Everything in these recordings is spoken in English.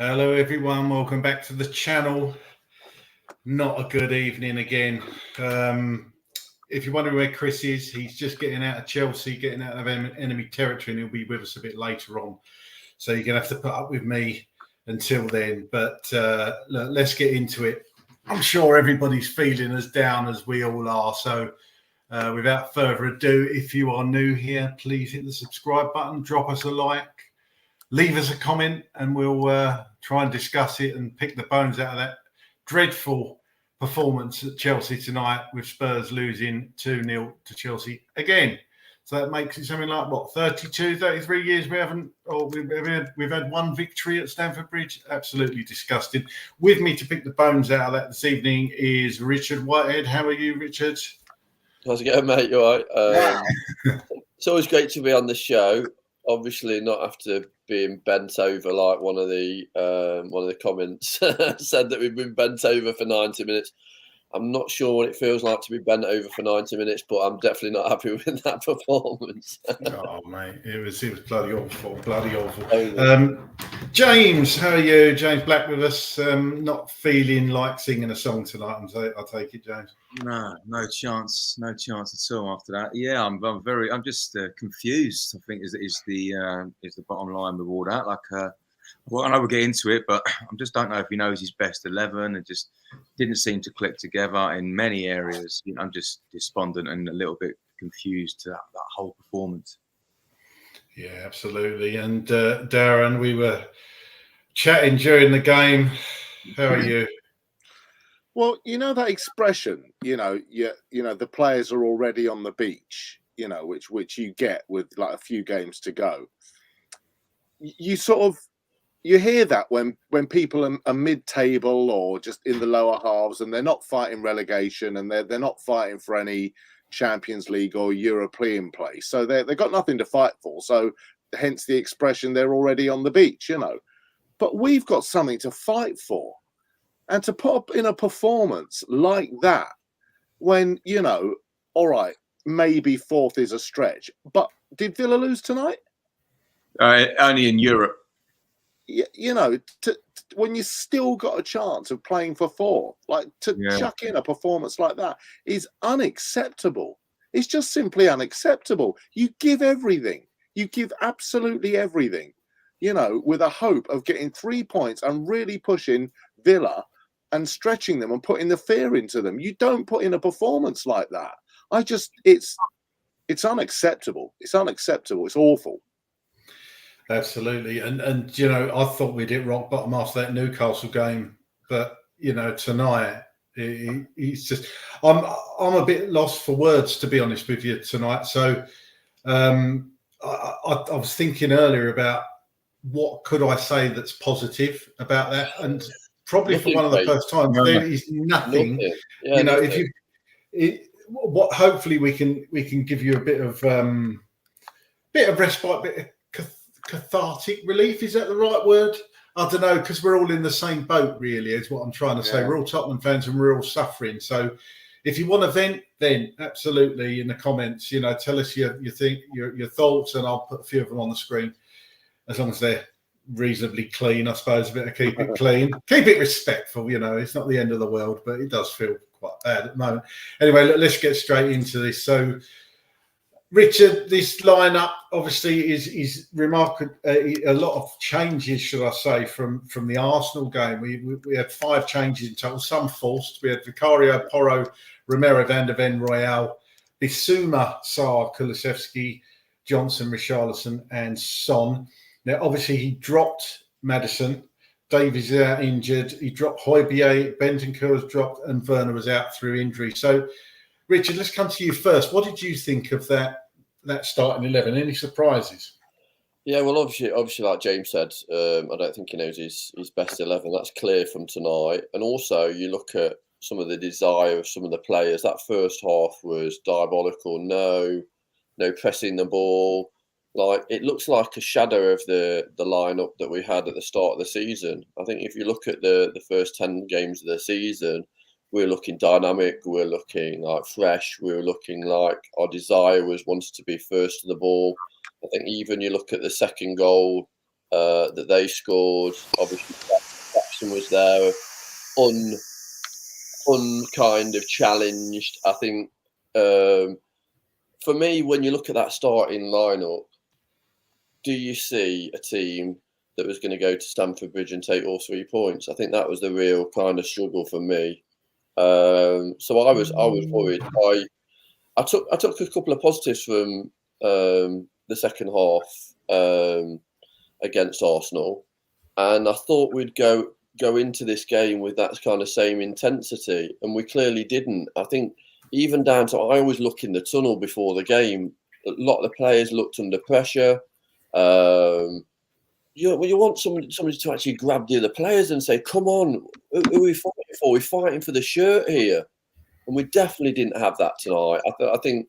Hello, everyone. Welcome back to the channel. Not a good evening again. If you're wondering where Chris is, he's just getting out of Chelsea, getting out of enemy territory, and he'll be with us a bit later on. So you're going to have to put up with me until then. But look, let's get into it. I'm sure everybody's feeling as down as we all are. So without further ado, if you are new here, please hit the subscribe button, drop us a like, leave us a comment, and we'll try and discuss it and pick the bones out of that dreadful performance at Chelsea tonight, with Spurs losing 2-0 to Chelsea again. So that makes it something like, what, 32, 33 years we've had one victory at Stamford Bridge. Absolutely disgusting. With me to pick the bones out of that this evening is Richard Whitehead. How are you, Richard? How's it going, mate? You all right? It's always great to be on the show. Obviously, not after being bent over like one of the comments said that we've been bent over for 90 minutes. I'm not sure what it feels like to be bent over for 90 minutes, but I'm definitely not happy with that performance. Oh, mate, it was bloody awful, bloody awful. James, how are you? James Black with us. Not feeling like singing a song tonight, I'll take it, James. No chance at all after that. Yeah, I'm just confused. I think is the bottom line with all that. Well, I know we'll get into it, but I just don't know if he knows his best 11. It just didn't seem to click together in many areas. You know, I'm just despondent and a little bit confused to that whole performance. Yeah, absolutely. And Darren, we were chatting during the game. How are you? Well, you know that expression, the players are already on the beach, which you get with like a few games to go. You hear that when people are mid-table or just in the lower halves and they're not fighting relegation and they're not fighting for any Champions League or European place. So they've got nothing to fight for. So hence the expression, they're already on the beach, But we've got something to fight for. And to put up in a performance like that when, all right, maybe fourth is a stretch. But did Villa lose tonight? Only in Europe. When you still got a chance of playing for fourth, chuck in a performance like that is unacceptable. It's just simply unacceptable. You give everything. You give absolutely everything, with a hope of getting 3 points and really pushing Villa and stretching them and putting the fear into them. You don't put in a performance like that. It's unacceptable. It's unacceptable. It's awful. Absolutely. And I thought we'd hit rock bottom after that Newcastle game. But, tonight, it's just... I'm a bit lost for words, to be honest with you, tonight. So I was thinking earlier about what could I say that's positive about that. And probably nothing, for one of the first times, there is nothing. Yeah, nothing. Hopefully we can give you a bit of respite, bit of cathartic relief. Is that the right word? I don't know, because we're all in the same boat, really, is what I'm trying to say. We're all Tottenham fans and we're all suffering. So if you want to vent, then absolutely in the comments, tell us your thoughts, and I'll put a few of them on the screen, as long as they're reasonably clean, I suppose. A bit of keep it clean, keep it respectful. It's not the end of the world, but it does feel quite bad at the moment. Anyway, let's get straight into this. So, Richard, this lineup obviously is remarkable. A lot of changes, should I say, from the Arsenal game. We had 5 changes in total, some forced. We had Vicario, Porro, Romero, Van der Ven, Royale, Bissouma, Sarr, Kulusevski, Johnson, Richarlison, and Son. Now, obviously, he dropped Maddison. Davies is out injured. He dropped Højbjerg. Bentancur was dropped, and Werner was out through injury. So, Richard, let's come to you first. What did you think of that starting 11? Any surprises? Yeah, well, obviously, like James said, I don't think he knows his best 11. That's clear from tonight. And also, you look at some of the desire of some of the players. That first half was diabolical. No pressing the ball. It looks like a shadow of the lineup that we had at the start of the season. I think if you look at the first 10 games of the season, we're looking dynamic, we're looking fresh, we're looking like our desire was wanted to be first to the ball. I think even you look at the second goal, that they scored. Obviously, Jackson was there, kind of challenged. I think for me, when you look at that starting lineup, do you see a team that was going to go to Stamford Bridge and take all 3 points? I think that was the real kind of struggle for me. So I was worried. I took a couple of positives from the second half against Arsenal, and I thought we'd go into this game with that kind of same intensity, and we clearly didn't. I think even down to, I always look in the tunnel before the game. A lot of the players looked under pressure. You want somebody to actually grab the other players and say, "Come on, who are we fighting for? We're fighting for the shirt here." And we definitely didn't have that tonight. I think,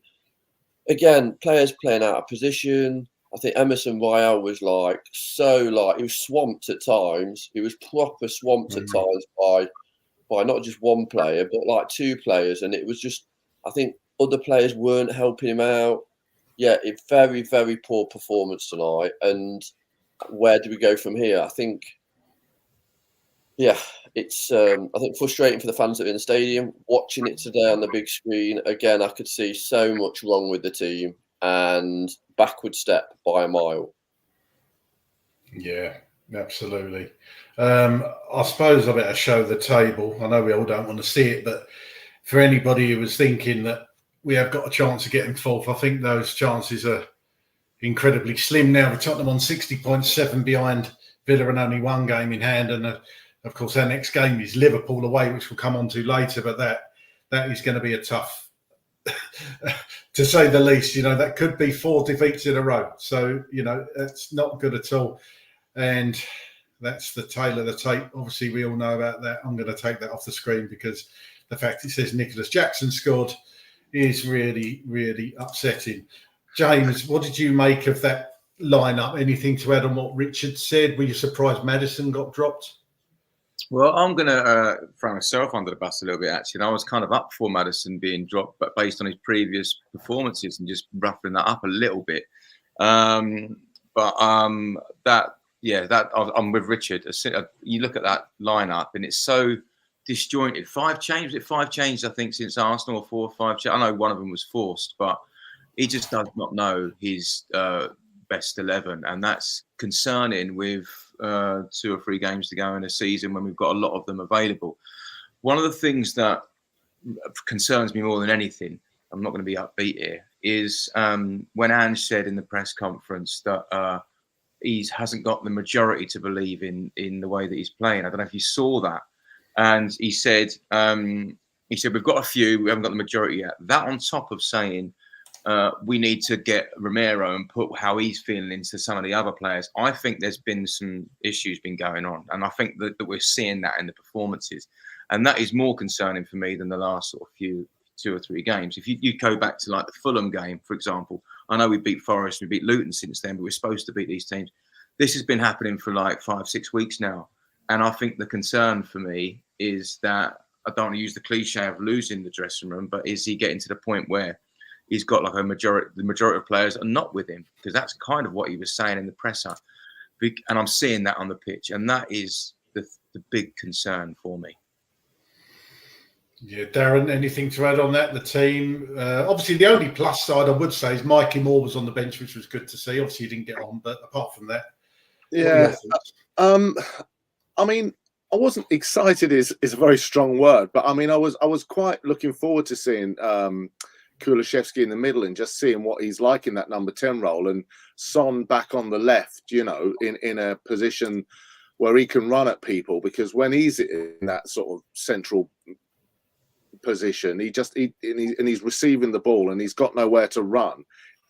again, players playing out of position. I think Emerson Royale was he was swamped at times. He was proper swamped at times by not just one player, but like 2 players. And it was just, I think other players weren't helping him out. Yeah, very, very poor performance tonight. And where do we go from here? I think, it's I think frustrating for the fans that are in the stadium. Watching it today on the big screen, again, I could see so much wrong with the team and backward step by a mile. Yeah, absolutely. I suppose I better show the table. I know we all don't want to see it, but for anybody who was thinking that we have got a chance of getting fourth, I think those chances are incredibly slim now. With Tottenham on 60.7 behind Villa and only 1 game in hand, and of course our next game is Liverpool away, which we'll come on to later. But that is going to be a tough, to say the least. That could be 4 defeats in a row. So that's not good at all. And that's the tail of the tape. Obviously, we all know about that. I'm going to take that off the screen because the fact it says Nicholas Jackson scored is really, really upsetting. James, what did you make of that lineup? Anything to add on what Richard said? Were you surprised Maddison got dropped? Well, I'm going to throw myself under the bus a little bit, actually. And I was kind of up for Maddison being dropped, but based on his previous performances and just roughing that up a little bit. I'm with Richard. You look at that lineup and it's so disjointed. 5 changes. Was it 5 changes, I think, since Arsenal, or 4 or 5 changes? I know one of them was forced, but he just does not know his best 11. And that's concerning with 2 or 3 games to go in a season when we've got a lot of them available. One of the things that concerns me more than anything, I'm not going to be upbeat here, is when Ange said in the press conference that he hasn't got the majority to believe in the way that he's playing. I don't know if you saw that. And he said, we've got a few, we haven't got the majority yet. That on top of saying we need to get Romero and put how he's feeling into some of the other players. I think there's been some issues been going on. And I think that we're seeing that in the performances. And that is more concerning for me than the last sort of 2 or 3 games. If you go back to like the Fulham game, for example, I know we beat Forest, we beat Luton since then, but we're supposed to beat these teams. This has been happening for like 5-6 weeks now. And I think the concern for me is that, I don't want to use the cliche of losing the dressing room, but is he getting to the point where he's got like the majority of players are not with him? Because that's kind of what he was saying in the presser. And I'm seeing that on the pitch. And that is the big concern for me. Yeah, Darren, anything to add on that? The team, obviously the only plus side I would say is Mikey Moore was on the bench, which was good to see. Obviously he didn't get on, but apart from that. Yeah. I mean, I wasn't excited is a very strong word, but I mean, I was quite looking forward to seeing Kulusevski in the middle and just seeing what he's like in that number 10 role, and Son back on the left, in a position where he can run at people, because when he's in that sort of central position, he's receiving the ball and he's got nowhere to run.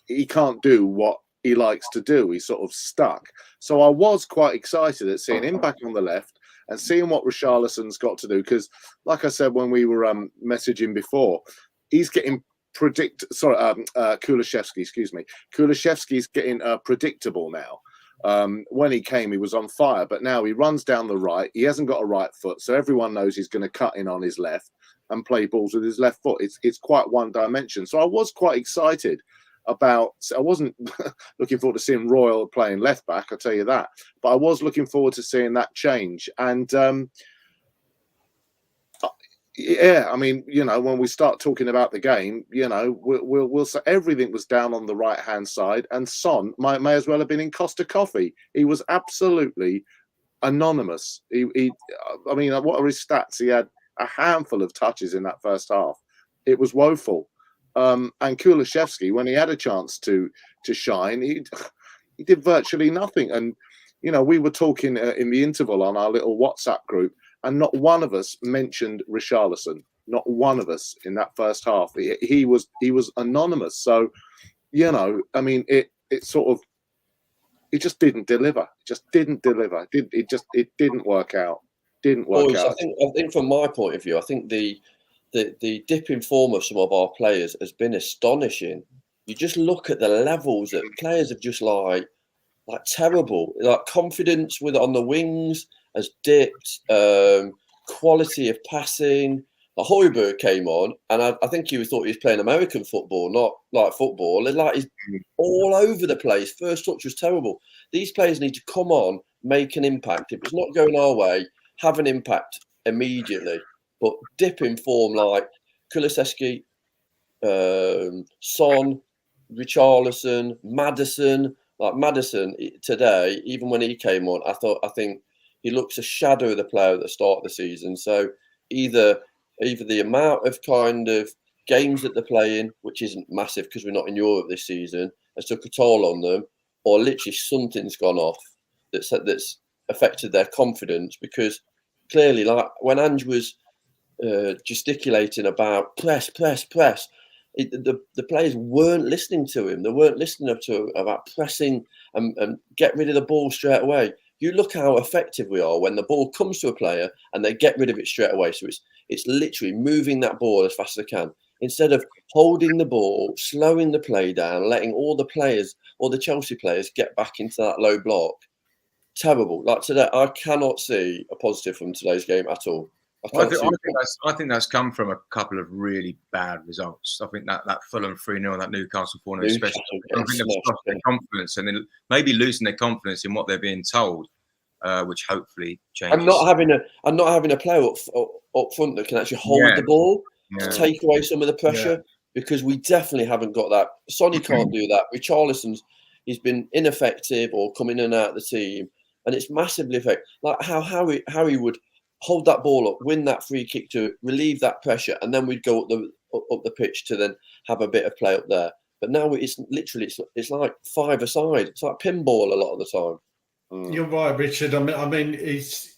He can't do what he likes to do. He's sort of stuck. So I was quite excited at seeing him back on the left and seeing what Richarlison's got to do, because like I said when we were messaging before, he's getting Kulusevski's getting predictable now. When he came, he was on fire, but now he runs down the right. He hasn't got a right foot, so everyone knows he's going to cut in on his left and play balls with his left foot. It's quite one dimension. So I was quite excited about. I wasn't looking forward to seeing Royal playing left back, I'll tell you that. But I was looking forward to seeing that change. And yeah, I mean, when we start talking about the game, we'll say everything was down on the right hand side, and Son may as well have been in Costa Coffee. He was absolutely anonymous. I mean, what are his stats? He had a handful of touches in that first half. It was woeful. And Kulusevski, when he had a chance to shine, he did virtually nothing. And we were talking in the interval on our little WhatsApp group, and not one of us mentioned Richarlison. Not one of us in that first half. He was anonymous. So, I mean, it just didn't deliver. It didn't work out. Boys, I think from my point of view, I think the dip in form of some of our players has been astonishing. You just look at the levels that players have just like terrible. Like confidence on the wings has dipped. Quality of passing. Højbjerg came on, and I think he thought he was playing American football, not like football. Like he's all over the place. First touch was terrible. These players need to come on, make an impact. If it's not going our way, have an impact immediately. But dip in form like Kulusevski, Son, Richarlison, Maddison. Like Maddison today, even when he came on, I think he looks a shadow of the player at the start of the season. So either the amount of kind of games that they're playing, which isn't massive because we're not in Europe this season, has took a toll on them, or literally something's gone off that's affected their confidence. Because clearly, like when Ange was gesticulating about press, the players weren't listening to him. They weren't listening to him about pressing and get rid of the ball straight away. You look how effective we are when the ball comes to a player and they get rid of it straight away. So it's literally moving that ball as fast as they can, instead of holding the ball, slowing the play down, letting all the players or the Chelsea players get back into that low block. Terrible. Like today, I cannot see a positive from today's game at all. I think that's come from a couple of really bad results. I think that Fulham 3-0, that Newcastle 4-0, especially. I think they've lost their confidence, and then maybe losing their confidence in what they're being told, which hopefully changes. And not having a player up front that can actually hold the ball to take away some of the pressure, because we definitely haven't got that. Sonny can't do that. Richarlison's he's been ineffective or coming in and out of the team, and it's massively effective. Like how he would hold that ball up, win that free kick to relieve that pressure, and then we'd go up the pitch to then have a bit of play up there. But now it's literally it's like five-a-side. It's like pinball a lot of the time. You're right, Richard. I mean, it's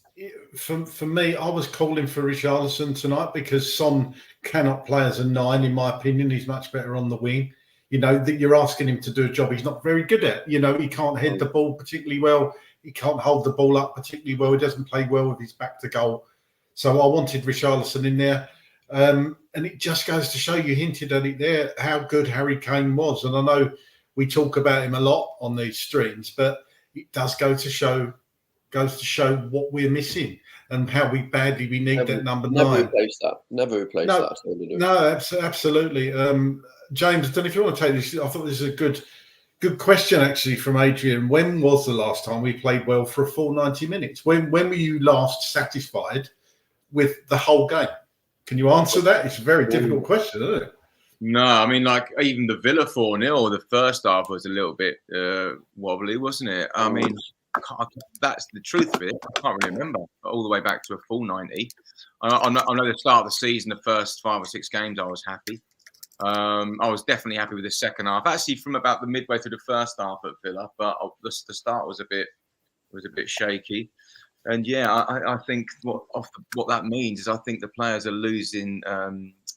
for me. I was calling for Richarlison tonight because Son cannot play as a 9, in my opinion. He's much better on the wing. That you're asking him to do a job he's not very good at. He can't head the ball particularly well. He can't hold the ball up particularly well. He doesn't play well with his back to goal. So I wanted Richarlison in there. And it just goes to show, you hinted at it there, how good Harry Kane was. And I know we talk about him a lot on these streams, but it does go to show what we're missing and how badly we need that number 9. Never replace that. No, absolutely. James, I don't know if you want to take this. I thought this is a good question, actually, from Adrian. When was the last time we played well for a full 90 minutes? When were you last satisfied with the whole game? Can you answer that? It's a very difficult question, isn't it? No, I mean, like even the Villa 4-0, the first half was a little bit wobbly, wasn't it? I mean, that's the truth of it. I can't really remember all the way back to a full 90. I know the start of the season, the first 5 or 6 games, I was happy. I was definitely happy with the second half. Actually, from about the midway through the first half at Villa, but the start was a bit shaky. And I think what that means is I think the players are losing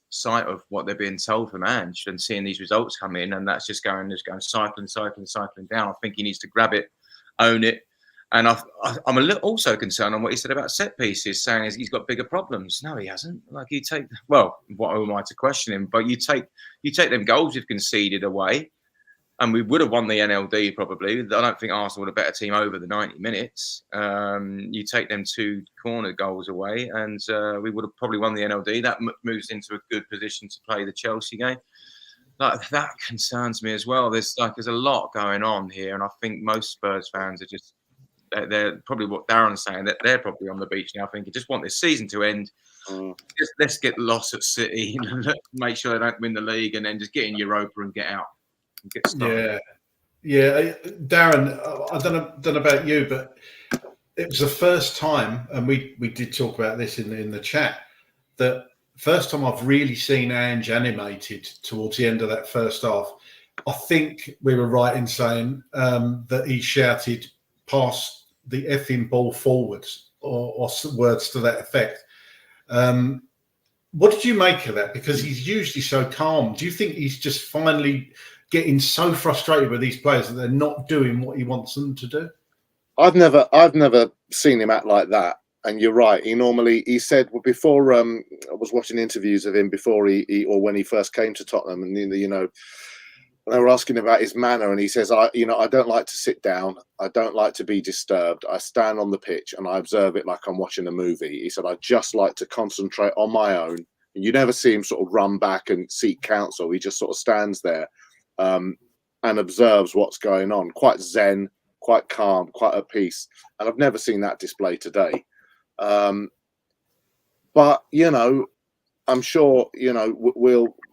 sight of what they're being told from Ange and seeing these results come in, and that's just going cycling down. I think he needs to grab it, own it. And I'm a little also concerned on what he said about set pieces, saying he's got bigger problems. No, he hasn't. Like what am I to question him? But you take them goals you've conceded away, and we would have won the NLD probably. I don't think Arsenal were a better team over the 90 minutes. You take them 2 corner goals away, and we would have probably won the NLD. That moves into a good position to play the Chelsea game. like that concerns me as well. There's a lot going on here, and I think most Spurs fans are just they're probably what Darren's saying, that they're probably on the beach now thinking just want this season to end. Just let's get lost at City and make sure they don't win the league, and then just get in Europa and get out and get started. Yeah, Darren, I don't know about you, but it was the first time, and we did talk about this in the chat, that first time I've really seen Ange animated towards the end of that first half. I think we were right in saying that he shouted, "Pass the effing ball forwards," or words to that effect. What did you make of that? Because he's usually so calm. Do you think he's just finally getting so frustrated with these players that they're not doing what he wants them to do? I've never seen him act like that. And you're right. He said before. I was watching interviews of him before he or when he first came to Tottenham, and they were asking about his manner, and he says, I don't like to sit down. I don't like to be disturbed. I stand on the pitch and I observe it like I'm watching a movie. He said, I just like to concentrate on my own. And you never see him sort of run back and seek counsel. He just sort of stands there and observes what's going on. Quite zen, quite calm, quite at peace. And I've never seen that display today. But I'm sure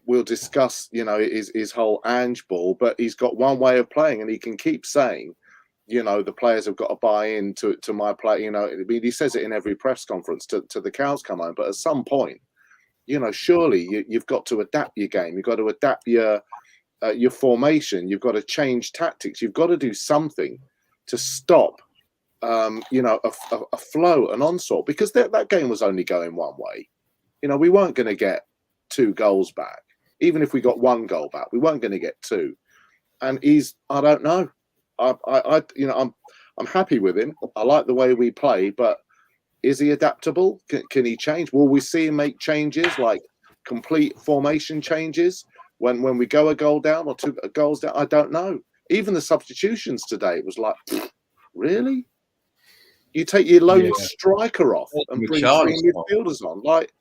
we'll discuss his whole Ange ball, but he's got one way of playing, and he can keep saying the players have got to buy into my play. He says it in every press conference to the cows come home, but at some point surely you've got to adapt your game, you've got to adapt your formation, you've got to change tactics, you've got to do something to stop a flow, an onslaught, because that game was only going one way. We weren't going to get 2 goals back. Even if we got 1 goal back, we weren't going to get 2. And I don't know. I'm happy with him. I like the way we play, but is he adaptable? Can he change? Will we see him make changes, like complete formation changes when we go a goal down or 2 goals down? I don't know. Even the substitutions today was like, really? You take your lone striker off and bring 3 midfielders on. Like,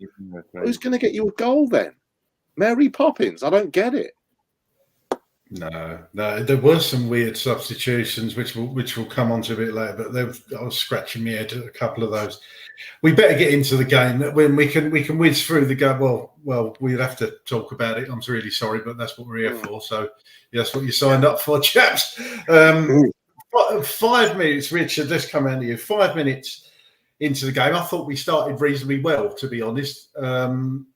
who's going to get you a goal then? Mary Poppins? I don't get it. No. There were some weird substitutions, which we'll come on to a bit later. But I was scratching my head at a couple of those. We better get into the game. When we can whiz through the game. Well, we'd have to talk about it. I'm really sorry, but that's what we're here for. So that's what you signed up for, chaps. 5 minutes, Richard. Let's come out to you. 5 minutes into the game, I thought we started reasonably well, to be honest, and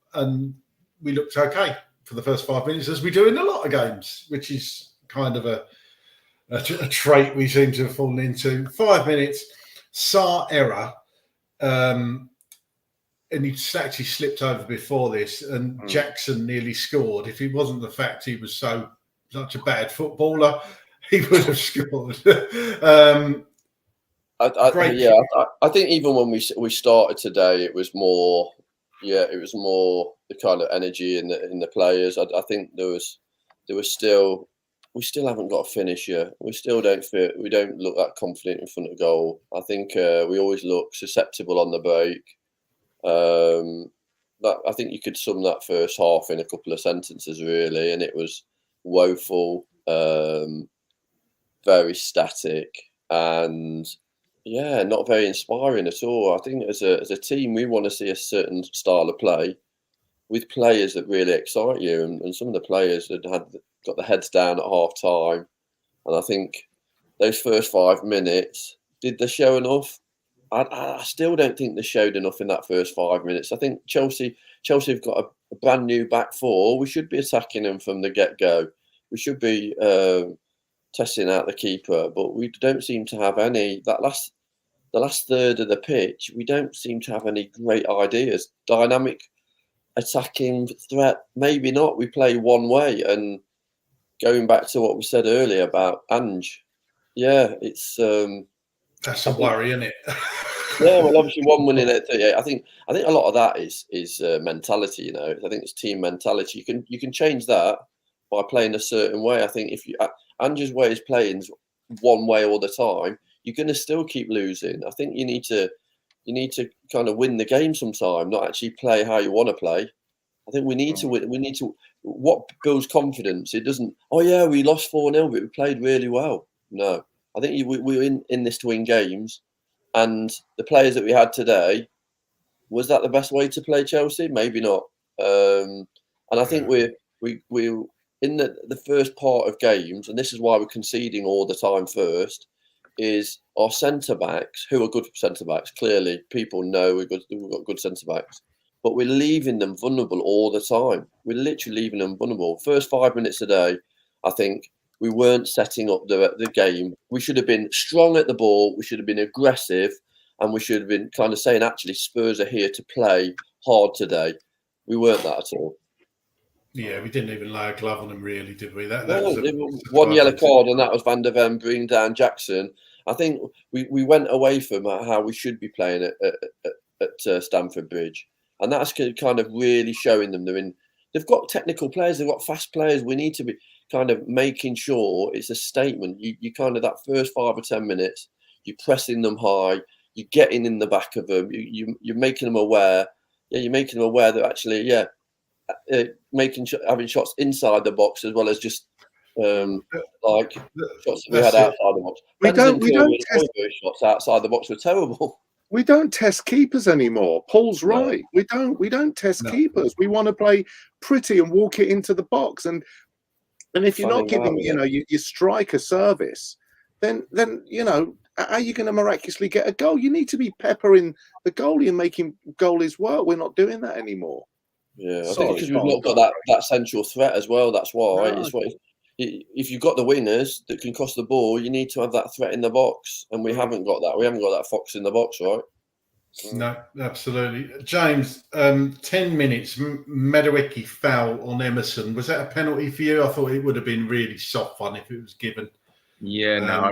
we looked okay for the first 5 minutes, as we do in a lot of games, which is kind of a trait we seem to have fallen into. 5 minutes, Sarr error, and he actually slipped over before this, and Jackson nearly scored. If it wasn't the fact he was such a bad footballer, he would have scored. I think even when we started today, it was more the kind of energy in the players. I think there was still, we still haven't got a finisher. We still don't look that confident in front of goal. I think we always look susceptible on the break. I think you could sum that first half in a couple of sentences, really, and it was woeful. Very static, and not very inspiring at all. I think as a team, we want to see a certain style of play with players that really excite you, and some of the players that had got the heads down at half time. And I think those first 5 minutes, did they show enough? I still don't think they showed enough in that first 5 minutes. I think Chelsea have got a brand new back four. We should be attacking them from the get-go. We should be testing out the keeper, but we don't seem to have any. The last third of the pitch, we don't seem to have any great ideas. Dynamic attacking threat, maybe not. We play one way, and going back to what we said earlier about Ange, it's that's a worry, isn't it? Well, obviously 1-1 at 38. I think a lot of that is mentality. I think it's team mentality. You can change that by playing a certain way. I think if Ange's way is playing one way all the time, you're going to still keep losing. I think you need to kind of win the game sometime, not actually play how you want to play. I think we need to win. We need to. What builds confidence? It doesn't. Oh yeah, we lost 4-0, but we played really well. No, I think we're in this to win games, and the players that we had today, was that the best way to play Chelsea? Maybe not. And I think we're in the first part of games, and this is why we're conceding all the time. First, is our centre backs, who are good centre backs. Clearly, people know we've got good centre backs. But we're leaving them vulnerable all the time. We're literally leaving them vulnerable. First 5 minutes a day, I think we weren't setting up the game. We should have been strong at the ball. We should have been aggressive. And we should have been kind of saying, actually, Spurs are here to play hard today. We weren't that at all. Yeah, we didn't even lay a glove on them, really, did we? That was one yellow card, and that was Van der Ven bringing down Jackson. I think we went away from how we should be playing at Stamford Bridge. And that's kind of really showing them they've got technical players, they've got fast players. We need to be kind of making sure it's a statement. You kind of, that first 5 or 10 minutes, you're pressing them high, you're getting in the back of them, you're making them aware. Yeah, you're making them aware that actually, having shots inside the box as well as just like shots that we had outside the box. We don't test shots outside the box were terrible. We don't test keepers anymore. Paul's right. We don't test keepers. We want to play pretty and walk it into the box. And if you're not giving your striker service, then how are you going to miraculously get a goal? You need to be peppering the goalie and making goalies work. We're not doing that anymore. Yeah, I think because we've not got that central threat as well. That's why. No. If you've got the wingers that can cross the ball, you need to have that threat in the box, and we haven't got that. We haven't got that fox in the box, right? No, absolutely. James, 10 minutes, Madueke foul on Emerson. Was that a penalty for you? I thought it would have been really soft one if it was given. Yeah, no,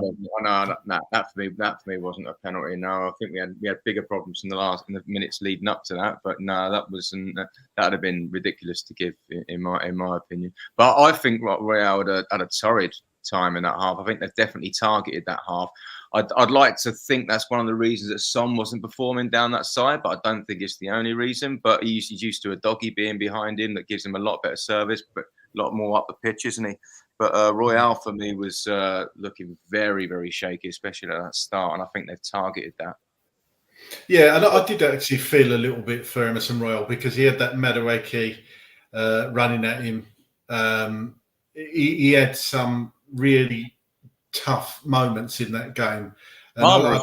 that for me wasn't a penalty. No, I think we had bigger problems in the minutes leading up to that. But no, that wasn't. That'd have been ridiculous to give, in my opinion. But I think Royal had a torrid time in that half. I think they've definitely targeted that half. I'd like to think that's one of the reasons that Son wasn't performing down that side, but I don't think it's the only reason. But he's used to a doggy being behind him that gives him a lot better service, but a lot more up the pitch, isn't he? But Royal for me was looking very, very shaky, especially at that start, and I think they've targeted that. Yeah, and I did actually feel a little bit for Emerson Royal because he had that Madueke running at him. He had some really tough moments in that game. Palmer,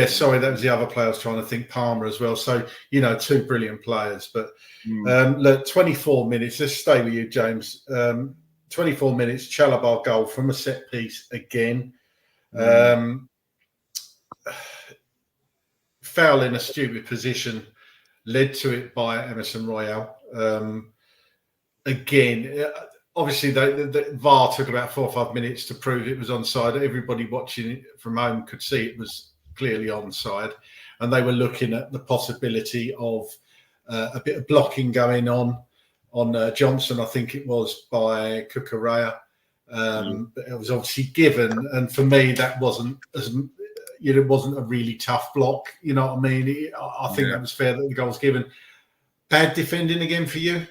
sorry, that was the other player I was trying to think, Palmer as well. So, two brilliant players. But look, 24 minutes, let's stay with you, James. 24 minutes, Chalobah goal from a set piece again. Foul in a stupid position, led to it by Emerson Royal. Again, obviously, the VAR took about 4 or 5 minutes to prove it was onside. Everybody watching it from home could see it was clearly onside. And they were looking at the possibility of a bit of blocking going on Johnson, I think it was, by Cucurella. But it was obviously given. And for me, that wasn't it wasn't a really tough block. You know what I mean? I think that was fair that the goal was given. Bad defending again for you?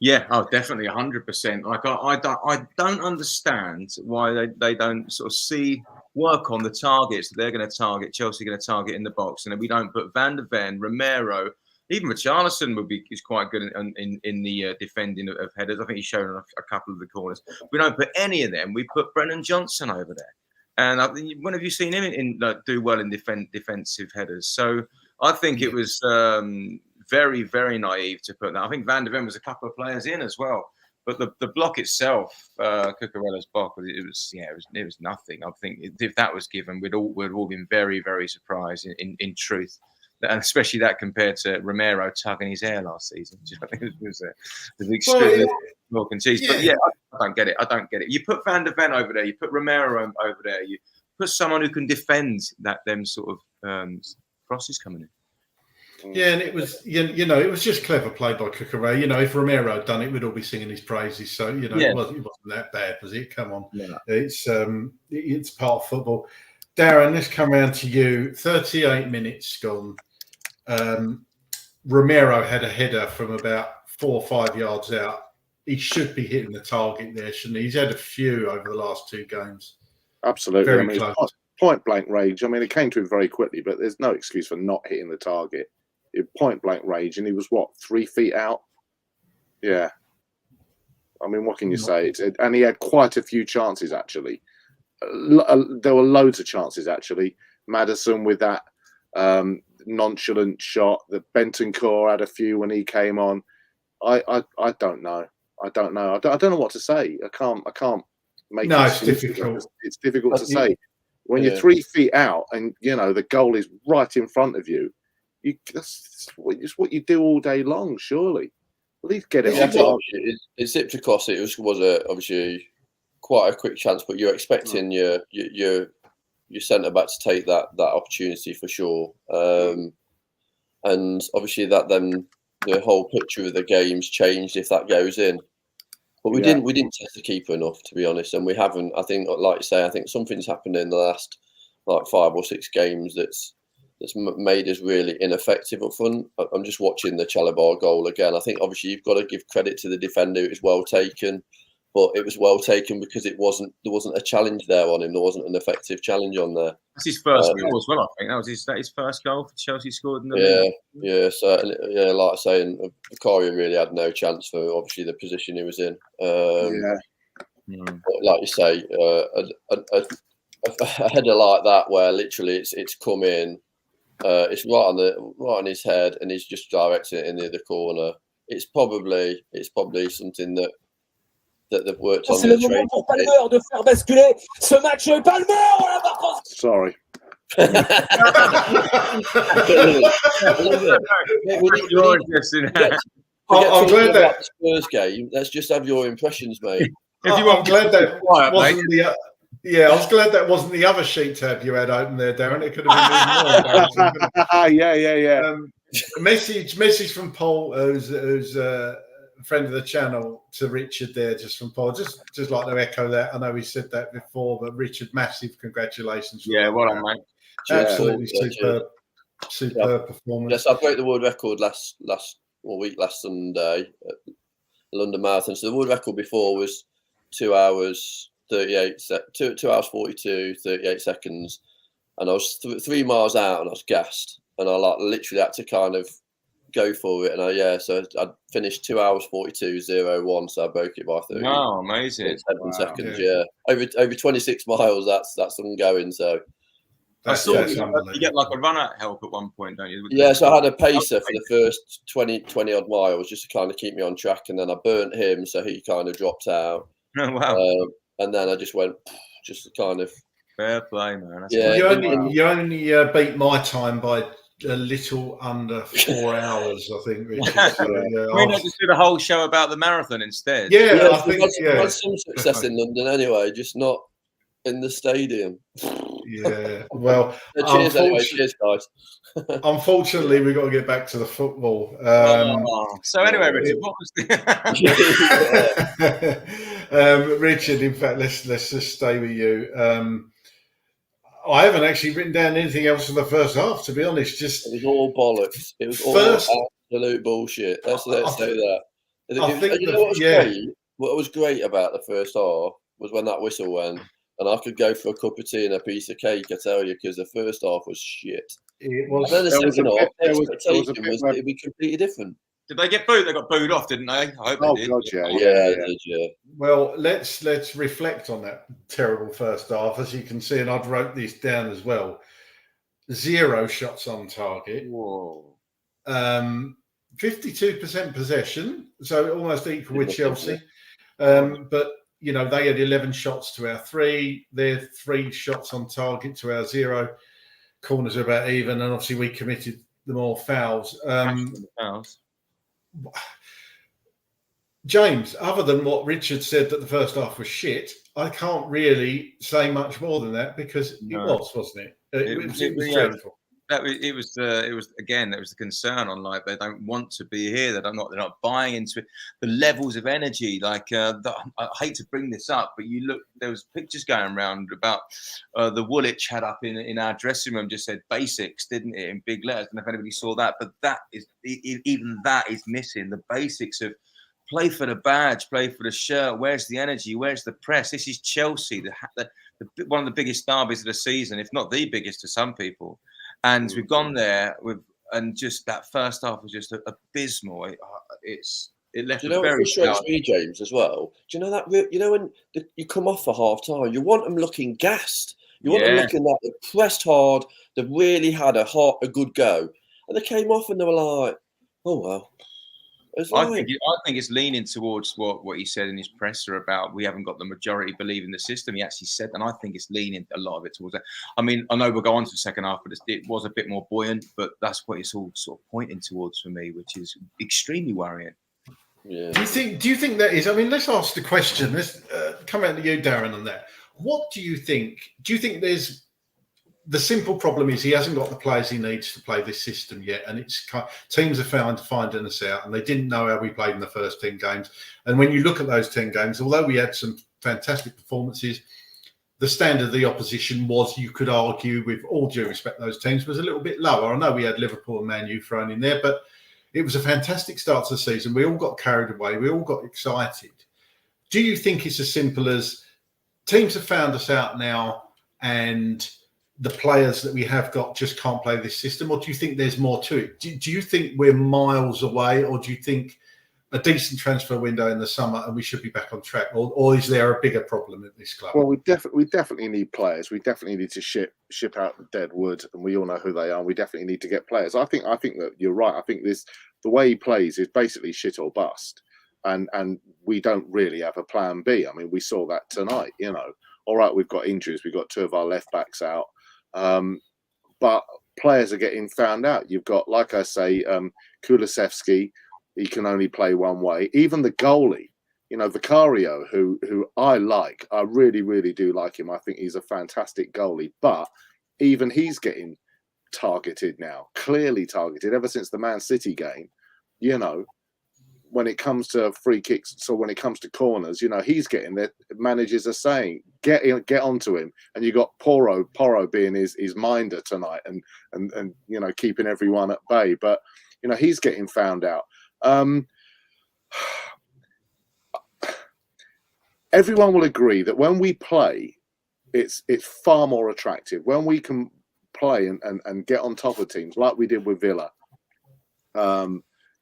Yeah, definitely 100%. Like I don't understand why they don't sort of work on the targets that they're going to target. Chelsea are going to target in the box, and then we don't put Van der Ven, Romero, even Richarlison is quite good in the defending of headers. I think he's shown a couple of the corners. We don't put any of them. We put Brennan Johnson over there, and when have you seen him do well in defensive headers? So I think it was. Very, very naive to put that. I think Van der Ven was a couple of players in as well, but the block itself, Cucurella's block, it was nothing. I think if that was given, we'd all been very, very surprised. In truth, and especially that compared to Romero tugging his hair last season. I think it was extremely milk and cheese. But yeah, I don't get it. You put Van der Ven over there, you put Romero over there, you put someone who can defend them sort of crosses coming in. Yeah, and it was, it was just clever play by Cucurella. If Romero had done it, we'd all be singing his praises. So, it wasn't that bad, was it? Come on. Yeah. It's part of football. Darren, let's come round to you. 38 minutes gone. Romero had a header from about 4 or 5 yards out. He should be hitting the target there, shouldn't he? He's had a few over the last 2 games. Absolutely. Very I mean, close. it's point blank range. I mean, it came to him very quickly, but there's no excuse for not hitting the target. Point blank range, and he was 3 feet out? Yeah. I mean, what can you say? And he had quite a few chances, actually. There were loads of chances, actually. Maddison with that nonchalant shot. The Bentancur had a few when he came on. I don't know. I don't know what to say. I can't make. No, it's difficult. It's difficult to say when you're 3 feet out and the goal is right in front of you. That's what you do all day long. Surely, at least get it. It's Ipswich. It was obviously quite a quick chance, but you're expecting your centre back to take that opportunity for sure. And obviously that then the whole picture of the game's changed if that goes in. But we didn't test the keeper enough, to be honest, and we haven't. I think, like you say, I think something's happened in the last 5 or 6 games that's made us really ineffective up front. I'm just watching the Chalobah goal again. I think obviously you've got to give credit to the defender. It was well taken, but it was well taken because there wasn't a challenge there on him. There wasn't an effective challenge on there. That's his first goal as well. I think that was his first goal for Chelsea scored in the league. Yeah. So like I say, and Bukhari really had no chance for obviously the position he was in. But like you say, a header like that where literally it's come in, it's right on his head, and he's just directing it in the other corner. It's probably something that they've worked on. C'est le moment pour Palmer de faire basculer ce match. Palmer, la marque. Sorry. I'm glad that Spurs game. Let's just have your impressions, mate. I'm glad that wasn't the. Yeah, I was glad that wasn't the other sheet tab you had open there, Darren. It could have been even more. Yeah. Message from Paul, who's a friend of the channel, to Richard there, just from Paul. Just like to echo that. I know we said that before, but Richard, massive congratulations. Yeah, well done, mate. Absolutely superb performance. Yes, I broke the world record last Sunday at London Marathon. So the world record before was 2 hours 2 hours 42, 38 seconds, and I was 3 miles out and I was gassed, and I literally had to kind of go for it, and so I finished 2 hours 42:01, so I broke it by 30. Wow, amazing! 7 seconds, over 26 miles. That's ongoing. So you get like a runner help at one point, don't you? Yeah, so I had a pacer for the first 20 odd miles just to kind of keep me on track, and then I burnt him, so he kind of dropped out. Oh, wow. And then I just went, just kind of. Fair play, man. That's you only beat my time by a little under 4 hours, I think. Richard. So, I just did a whole show about the marathon instead. Yeah, I think we had some success in London anyway, just not in the stadium. Yeah, well, cheers anyway. Cheers, guys. Unfortunately, we've got to get back to the football. So anyway, Richard, what was the... Richard, in fact, let's just stay with you. I haven't actually written down anything else in the first half, to be honest. Just it was all bollocks. It was all absolute bullshit. Let's say that. What was great about the first half was when that whistle went, and I could go for a cup of tea and a piece of cake, I tell you, because the first half was shit. It was. And then the second half, expectation was it'd be completely different. Did they get booed? They got booed off, didn't they? I hope they did. God, Yeah. Well, let's reflect on that terrible first half. As you can see, and I've wrote this down as well. 0 shots on target. Whoa. 52% possession, so almost equal with Chelsea. But they had 11 shots to our 3. Their 3 shots on target to our 0. Corners are about even, and obviously we committed the more fouls. James, other than what Richard said that the first half was shit, I can't really say much more than that because it was, wasn't it? It was dreadful. It was the concern on like they don't want to be here. They're not buying into it. The levels of energy, like I hate to bring this up, but you look. There was pictures going around about the Woolwich had up in our dressing room just said basics, didn't it, in big letters? I don't know if anybody saw that, but that is even that is missing. The basics of play for the badge, play for the shirt. Where's the energy? Where's the press? This is Chelsea, one of the biggest derbies of the season, if not the biggest to some people. And we've gone there and just that first half was just abysmal. It left. Do you know what frustrates me, James, as well? Do you know that? When you come off for half time, you want them looking gassed. You want them looking like they pressed hard. They really had a good go, and they came off and they were like, "Oh well." I think it's leaning towards what he said in his presser about we haven't got the majority believe in the system. He actually said, and I think it's leaning a lot of it towards that. I mean, I know we'll go on to the second half, but it was a bit more buoyant. But that's what it's all sort of pointing towards for me, which is extremely worrying. Yeah. Do you think that is? I mean, let's ask the question. Let's come out to you, Darren, on that. What do you think? Do you think there's the simple problem is he hasn't got the players he needs to play this system yet, and it's teams are finding us out, and they didn't know how we played in the first 10 games. And when you look at those 10 games, although we had some fantastic performances, the standard of the opposition was, you could argue, with all due respect, those teams was a little bit lower. I know we had Liverpool and Man U thrown in there, but it was a fantastic start to the season. We all got carried away. We all got excited. Do you think it's as simple as teams have found us out now and the players that we have got just can't play this system? Or do you think there's more to it? Do you think we're miles away, or do you think a decent transfer window in the summer and we should be back on track? Or is there a bigger problem at this club? Well, we definitely need players. We definitely need to ship out the dead wood, and we all know who they are. We definitely need to get players. I think that you're right. I think the way he plays is basically shit or bust, and we don't really have a plan B. I mean, we saw that tonight. All right, we've got injuries. We've got two of our left backs out. But players are getting found out. You've got, like I say, Kulusevski. He can only play one way. Even the goalie, Vicario, who I like. I really, really do like him. I think he's a fantastic goalie. But even he's getting targeted now, clearly targeted ever since the Man City game. When it comes to free kicks, so when it comes to corners, he's getting there. Managers are saying, get onto him. And you got Porro being his minder tonight and keeping everyone at bay. But, he's getting found out. Everyone will agree that when we play, it's far more attractive. When we can play and get on top of teams like we did with Villa,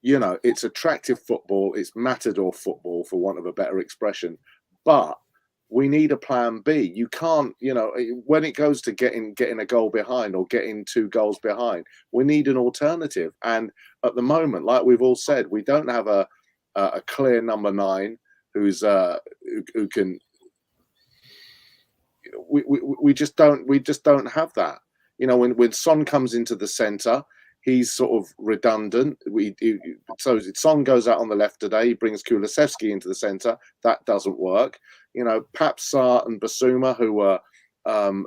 it's attractive football. It's matador football, for want of a better expression. But we need a plan B. You can't, when it goes to getting a goal behind or getting 2 goals behind, we need an alternative. And at the moment, like we've all said, we don't have a clear number 9 who can. We just don't have that. When Son comes into the centre, he's sort of redundant. So Son goes out on the left today. He brings Kulusevski into the centre. That doesn't work. Perhaps Sarr and Basuma, who are and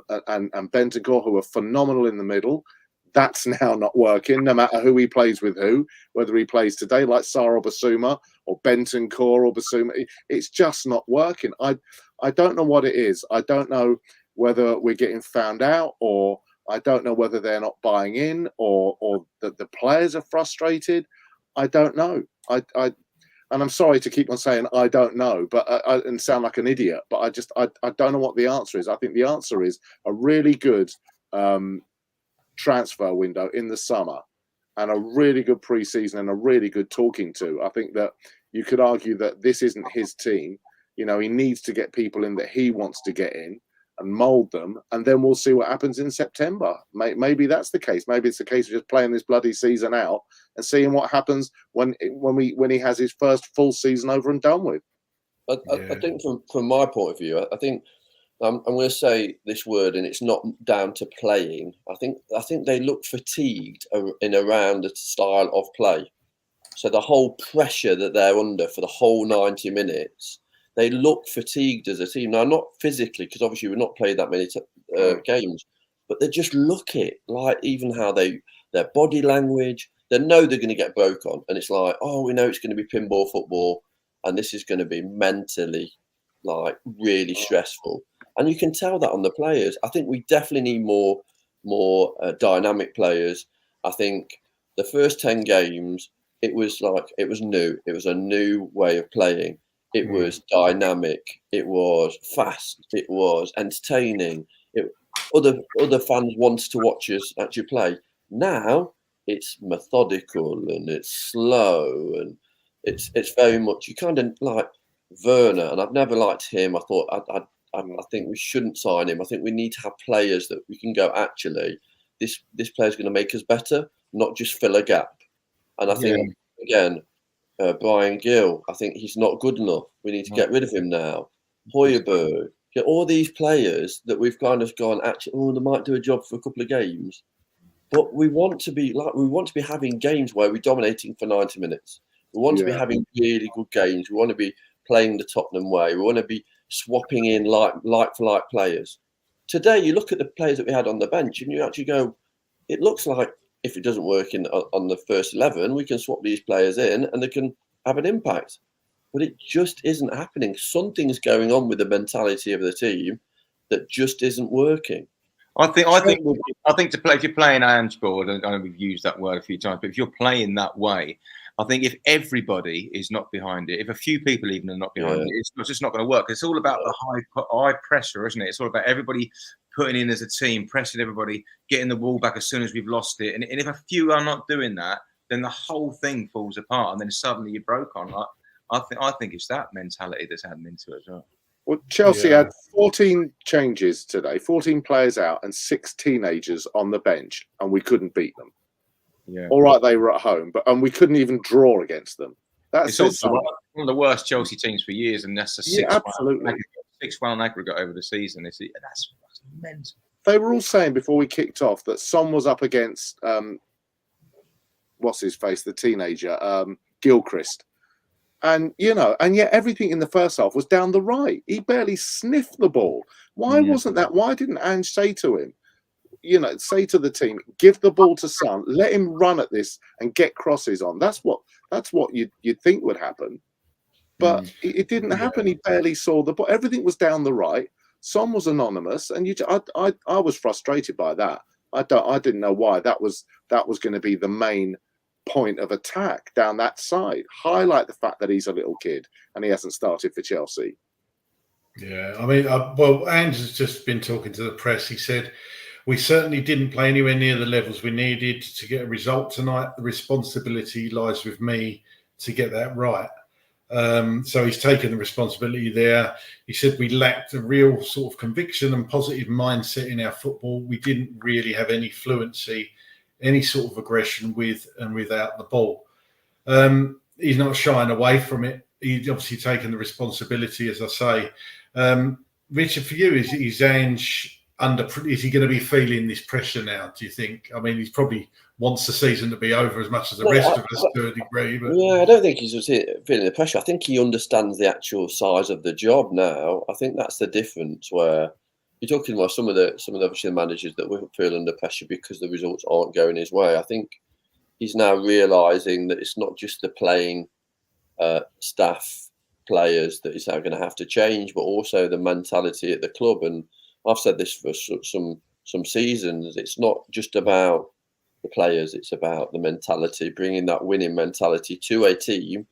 Bentancur, who are phenomenal in the middle. That's now not working. No matter who he plays with, whether he plays today like Sarr or Basuma or Bentancur or Basuma, it's just not working. I don't know what it is. I don't know whether we're getting found out, or I don't know whether they're not buying in, or that the players are frustrated. I don't know. And I'm sorry to keep on saying I don't know, but and sound like an idiot. But I don't know what the answer is. I think the answer is a really good transfer window in the summer, and a really good pre-season, and a really good talking to. I think that you could argue that this isn't his team. He needs to get people in that he wants to get in and mould them, and then we'll see what happens in September. Maybe that's the case. Maybe it's the case of just playing this bloody season out and seeing what happens when he has his first full season over and done with. I think from my point of view, I think I'm going to say this word, and it's not down to playing. I think they look fatigued in around the style of play. So the whole pressure that they're under for the whole 90 minutes, they look fatigued as a team. Now, not physically, because obviously we've not played that many games, but they just look it, like even how their body language, they know they're going to get broke on. And it's like, oh, we know it's going to be pinball football, and this is going to be mentally like really stressful. And you can tell that on the players. I think we definitely need more dynamic players. I think the first 10 games, it was new. It was a new way of playing. It was dynamic. It was fast. It was entertaining. Other fans wanted to watch us actually play. Now it's methodical and it's slow and it's very much, you kind of like Werner, and I've never liked him. I thought I think we shouldn't sign him. I think we need to have players that we can go, actually, this player's going to make us better, not just fill a gap. And I think, again, Brian Gill, I think he's not good enough. We need to get rid of him now. Højbjerg, all these players that we've kind of gone, actually, they might do a job for a couple of games. But we want to be having games where we're dominating for 90 minutes. We want to be having really good games. We want to be playing the Tottenham way. We want to be swapping in like for like players. Today, you look at the players that we had on the bench, and you actually go, it looks like if it doesn't work on the first 11, we can swap these players in, and they can have an impact. But it just isn't happening. Something's going on with the mentality of the team that just isn't working. I think to play, if you're playing handball, I know we've used that word a few times, but if you're playing that way, I think if everybody is not behind it, if a few people even are not behind it, it's just not going to work. It's all about the high pressure, isn't it? It's all about everybody putting in as a team, pressing everybody, getting the ball back as soon as we've lost it. And if a few are not doing that, then the whole thing falls apart, and then suddenly you're broke on. I think it's that mentality that's adding into it as well. Well, Chelsea had 14 changes today, 14 players out, and 6 teenagers on the bench, and we couldn't beat them. Yeah. All right, they were at home, and we couldn't even draw against them. It's also one of the worst Chelsea teams for years, and that's a 6-1 aggregate over the season. That's immense. They were all saying before we kicked off that Son was up against what's his face, the teenager, Gilchrist. And, and yet everything in the first half was down the right. He barely sniffed the ball. Why wasn't that? Why didn't Ange say to him, say to the team, give the ball to Son, let him run at this and get crosses on. That's what you'd think would happen. But it didn't happen. He barely saw the ball. Everything was down the right. Son was anonymous. And I was frustrated by that. I didn't know why that was going to be the main point of attack down that side. Highlight the fact that he's a little kid and he hasn't started for Chelsea. Yeah, I mean, Ange has just been talking to the press. He said, we certainly didn't play anywhere near the levels we needed to get a result tonight. The responsibility lies with me to get that right. So he's taken the responsibility there. He said we lacked a real sort of conviction and positive mindset in our football. We didn't really have any fluency, any sort of aggression with and without the ball. He's not shying away from it. He's obviously taken the responsibility, as I say. Richard, for you, is Ange is he going to be feeling this pressure now, do you think? I mean, he's probably wants the season to be over as much as the rest of us to a degree. But yeah, I don't think he's feeling the pressure. I think he understands the actual size of the job now. I think that's the difference where you're talking about some of the obviously managers that will feel under pressure because the results aren't going his way. I think he's now realising that it's not just the playing staff players that he's now going to have to change, but also the mentality at the club. And I've said this for some seasons. It's not just about the players; it's about the mentality. Bringing that winning mentality to a team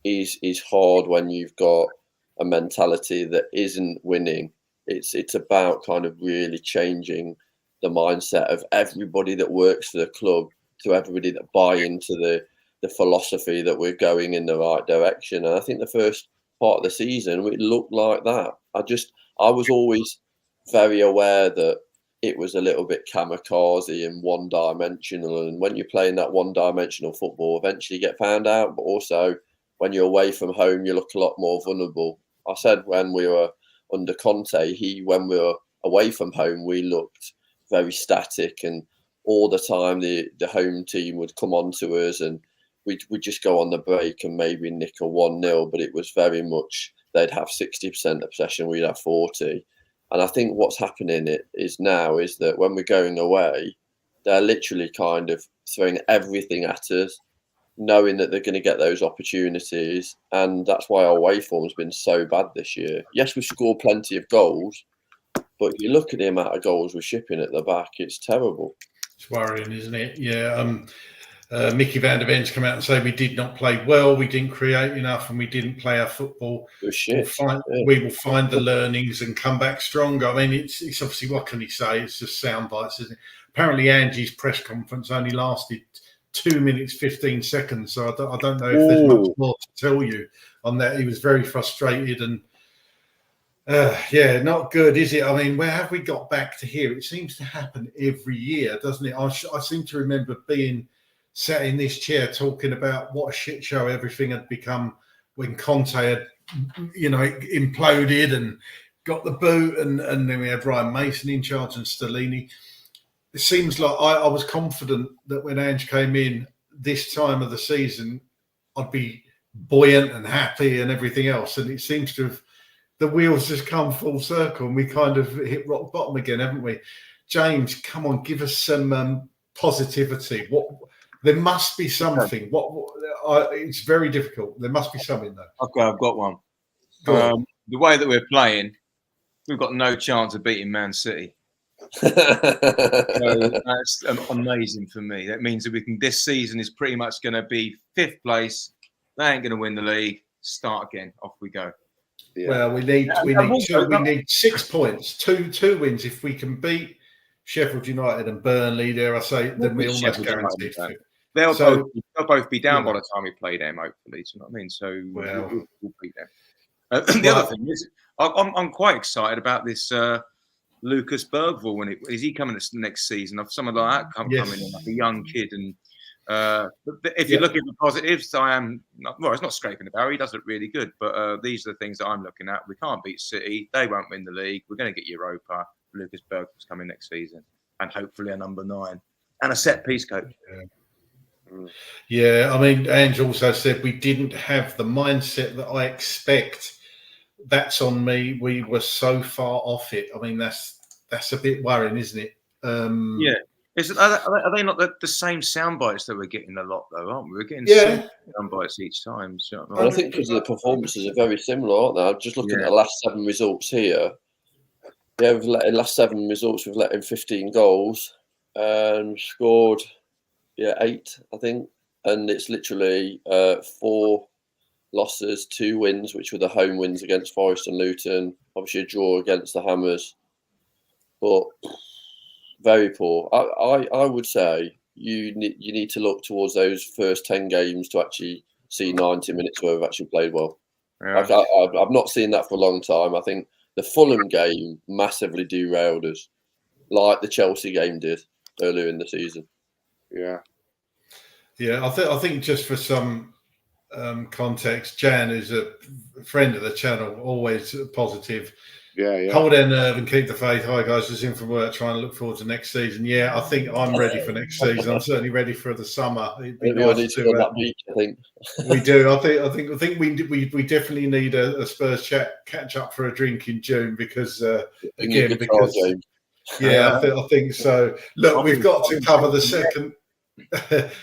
is hard when you've got a mentality that isn't winning. It's about kind of really changing the mindset of everybody that works for the club to everybody that buy into the philosophy that we're going in the right direction. And I think the first part of the season, it looked like that. I was always very aware that it was a little bit kamikaze and one-dimensional. And when you're playing that one-dimensional football, eventually you get found out. But also, when you're away from home, you look a lot more vulnerable. I said when we were under Conte, when we were away from home, we looked very static. And all the time, the home team would come on to us and we'd just go on the break and maybe nick a 1-0. But it was very much, they'd have 60% of possession, we'd have 40%. And I think what's happening is that when we're going away, they're literally kind of throwing everything at us, knowing that they're going to get those opportunities. And that's why our away form's been so bad this year. Yes, we scored plenty of goals, but you look at the amount of goals we're shipping at the back, it's terrible. It's worrying, isn't it? Yeah. Mickey van der Ven's come out and say we did not play well, we didn't create enough, and we didn't play our football. We will find the learnings and come back stronger. I mean, it's obviously, what can he say? It's just sound bites, isn't it? Apparently, Ange's press conference only lasted 2 minutes 15 seconds, so I don't know if there's much more to tell you on that. He was very frustrated and not good, is it? I mean, where have we got back to here? It seems to happen every year, doesn't it? I seem to remember being sat in this chair talking about what a shit show everything had become when Conte had, imploded and got the boot, and then we had Ryan Mason in charge and Stellini. It seems like I was confident that when Ange came in this time of the season, I'd be buoyant and happy and everything else. And it seems to have, the wheels just come full circle and we kind of hit rock bottom again, haven't we? James, come on, give us some positivity. There must be something. It's very difficult. There must be something, though. Okay, I've got one. The way that we're playing, we've got no chance of beating Man City. So that's amazing for me. That means that this season is pretty much going to be 5th place. They ain't going to win the league. Start again. Off we go. Yeah. Well, we need 6 points, two wins. If we can beat Sheffield United and Burnley, dare I say, then we almost guaranteed. They'll both be down by the time we play them, hopefully. Do you know what I mean? So we'll beat them. The other thing is, I'm quite excited about this Lucas Bergvall. Is he coming next season? Of someone like that coming in, like a young kid. And if you're looking for positives, I am not. Well, it's not scraping the barrel. He does look really good. But these are the things that I'm looking at. We can't beat City. They won't win the league. We're going to get Europa. Lucas Bergvall's coming next season, and hopefully a number 9 and a set piece coach. Yeah, I mean, Ange also said we didn't have the mindset that I expect. That's on me. We were so far off it. I mean, that's a bit worrying, isn't it? Are they not the same sound bites that we're getting a lot, though, aren't we? We're getting sound bites each time. So I think because the performances are very similar, aren't they? I'm just looking at the last 7 results here. Yeah, we've let in last 7 results. We've let in 15 goals and scored 8, I think. And it's literally 4 losses, 2 wins, which were the home wins against Forest and Luton. Obviously, a draw against the Hammers, but very poor. I would say you need to look towards those first 10 games to actually see 90 minutes where we've actually played well. Yeah. I've not seen that for a long time. I think the Fulham game massively derailed us, like the Chelsea game did earlier in the season. Yeah. I think just for some context, Jan is a friend of the channel, always positive. Yeah. Hold their nerve and keep the faith. Hi guys, just in from work, trying to look forward to next season. Yeah, I think I'm ready for next season. I'm certainly ready for the summer. It'd be nice to that week, I think. We do. I think we definitely need a Spurs chat catch up for a drink in June because I think so. Look, we've got to cover the second.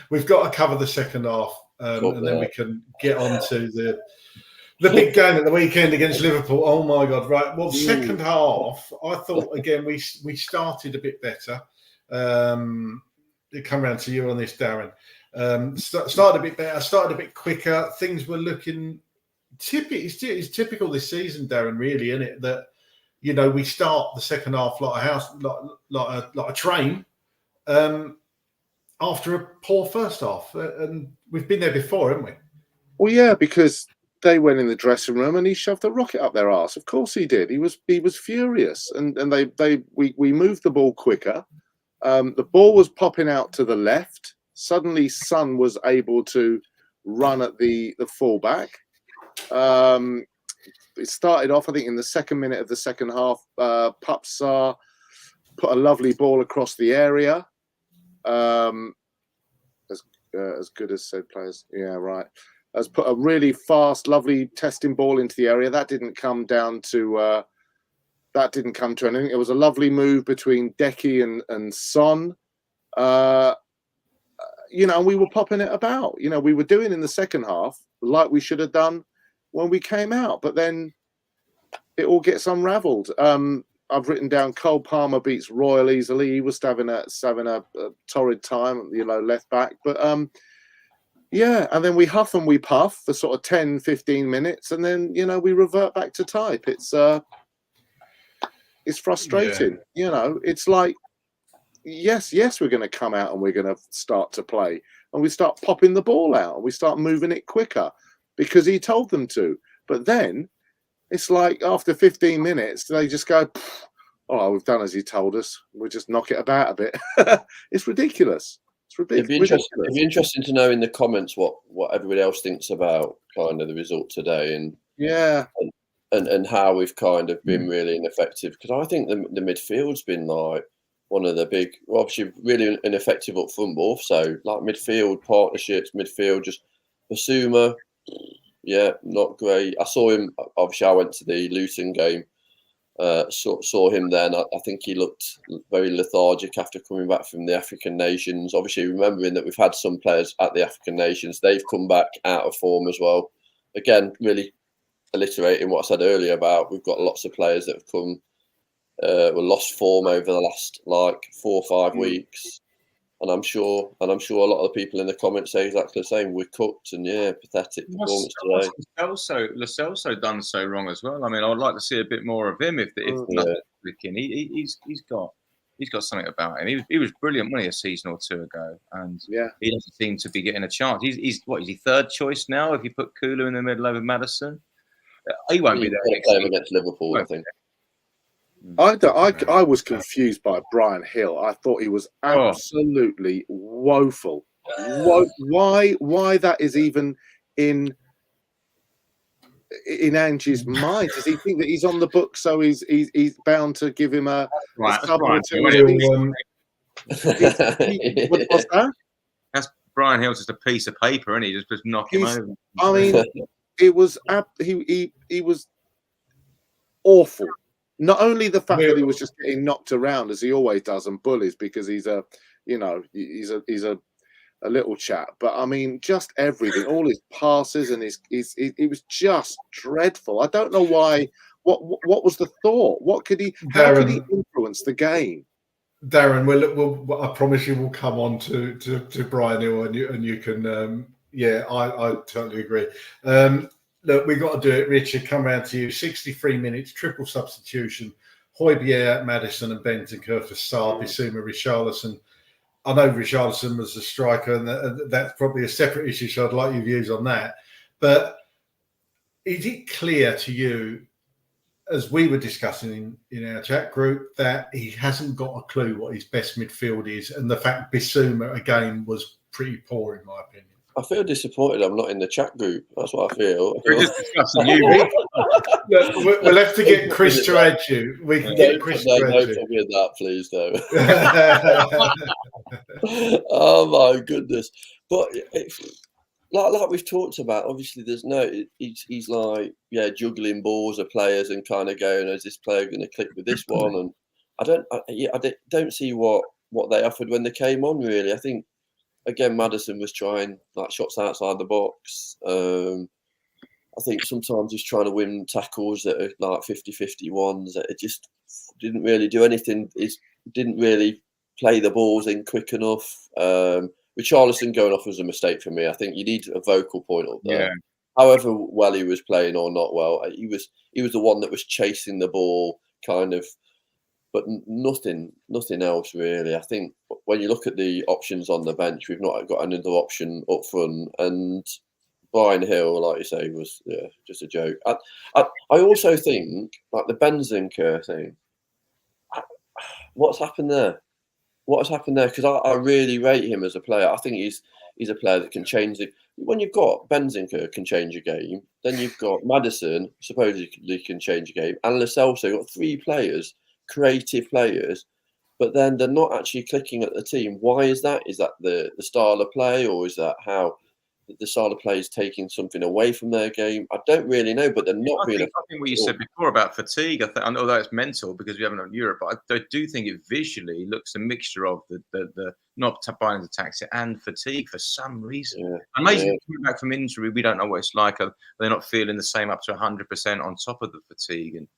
We've got to cover the second half, and then we can get on to the big game at the weekend against Liverpool. Oh my God! Right. Well, second half, I thought again we started a bit better. Come round to you on this, Darren. Started a bit better. Started a bit quicker. Things were looking typical. It's typical this season, Darren. Really, isn't it? That we start the second half like a house, like a train. After a poor first half, and we've been there before, haven't we? Well, yeah, because they went in the dressing room and he shoved a rocket up their arse. Of course he did. He was furious, and we moved the ball quicker. The ball was popping out to the left. Suddenly, Son was able to run at the fullback. It started off, I think, in the second minute of the second half. Pupsar put a lovely ball across the area. As good as said players. Yeah, right. Has put a really fast, lovely testing ball into the area. That didn't come down to that didn't come to anything. It was a lovely move between Decky and Son. We were popping it about. We were doing in the second half like we should have done when we came out, but then it all gets unravelled. I've written down Cole Palmer beats Royal easily. He was having a torrid time, left back. But and then we huff and we puff for sort of 10, 15 minutes, and then we revert back to type. It's frustrating. It's like yes, we're going to come out and we're going to start to play, and we start popping the ball out and we start moving it quicker because he told them to. But then it's like after 15 minutes, they just go, "Oh, we've done as he told us. We'll just knock it about a bit." It's ridiculous. It's ridiculous. It'd be interesting to know in the comments what everybody else thinks about kind of the result today, and and how we've kind of been really ineffective. Because I think the midfield's been like one of the big, obviously really ineffective up front, but also like midfield partnerships, just Basuma. Yeah, not great. I saw him. Obviously, I went to the Luton game. Saw him then. I think he looked very lethargic after coming back from the African nations. Obviously, remembering that we've had some players at the African nations, they've come back out of form as well. Again, really alliterating what I said earlier about we've got lots of players that have come were lost form over the last 4 or 5 weeks. And I'm sure a lot of the people in the comments say exactly the same. We're cooked and pathetic performance today. Lascelles done so wrong as well. I mean, I'd like to see a bit more of him if nothing's clicking. He's got something about him. He was brilliant, wasn't he, a season or two ago? And he doesn't seem to be getting a chance. He's he third choice now? If you put Kulu in the middle over Maddison, he won't be there. Play him against Liverpool, I think. I was confused by Brian Hill. I thought he was absolutely woeful. Why that is even in Ange's mind? Does he think that he's on the book, so he's bound to give him a sub or two? What's that? That's Brian Hill's just a piece of paper, and he just knock him over. I mean, it was he was awful. Not only the fact that he was just getting knocked around as he always does and bullies because he's a little chap, but I mean just everything, all his passes and it was just dreadful. I don't know why. What was the thought? How could he influence the game? Darren, we'll I promise you we'll come on to Brian Hill and you can I totally agree. Look, we've got to do it. Richard, come round to you. 63 minutes, triple substitution. Højbjerg, Maddison and Bentancur for Sarr, Bissouma, Richarlison. I know Richarlison was a striker, and that's probably a separate issue, so I'd like your views on that. But is it clear to you, as we were discussing in our chat group, that he hasn't got a clue what his best midfield is, and the fact Bissouma, again, was pretty poor, in my opinion? I feel disappointed I'm not in the chat group. That's what I feel. We're just discussing you. We'll have to get Chris to add you. We can get Chris to add you. Don't forget that, please, though. Oh, my goodness. But like we've talked about, obviously there's he's like, juggling balls of players and kind of going, is this player going to click with this one? And I don't see what they offered when they came on, really. I think, again, Maddison was trying shots outside the box. I think sometimes he's trying to win tackles that are 50-50 ones. It just didn't really do anything. He didn't really play the balls in quick enough. Richarlison going off was a mistake for me. I think you need a vocal point up there. Yeah. However well he was playing or not well, he was the one that was chasing the ball kind of, but nothing else really. I think when you look at the options on the bench, we've not got another option up front, and Brian Hill, like you say, was just a joke. I also think the Bentancur thing. What's happened there? Because I really rate him as a player. I think he's a player that can change it. When you've got Bentancur can change a game, then you've got Maddison supposedly can change a game, and Lascelles. You've got 3 players, creative players, but then they're not actually clicking at the team. Why is that? Is that the style of play, or is that how the side of players taking something away from their game? I don't really know, but they're not I being. think what you said before about fatigue, I know that it's mental because we haven't done Europe, but I do think it visually looks a mixture of the not buying the taxi and fatigue for some reason. Yeah. And maybe coming back from injury, we don't know what it's like. They're not feeling the same up to 100% on top of the fatigue, and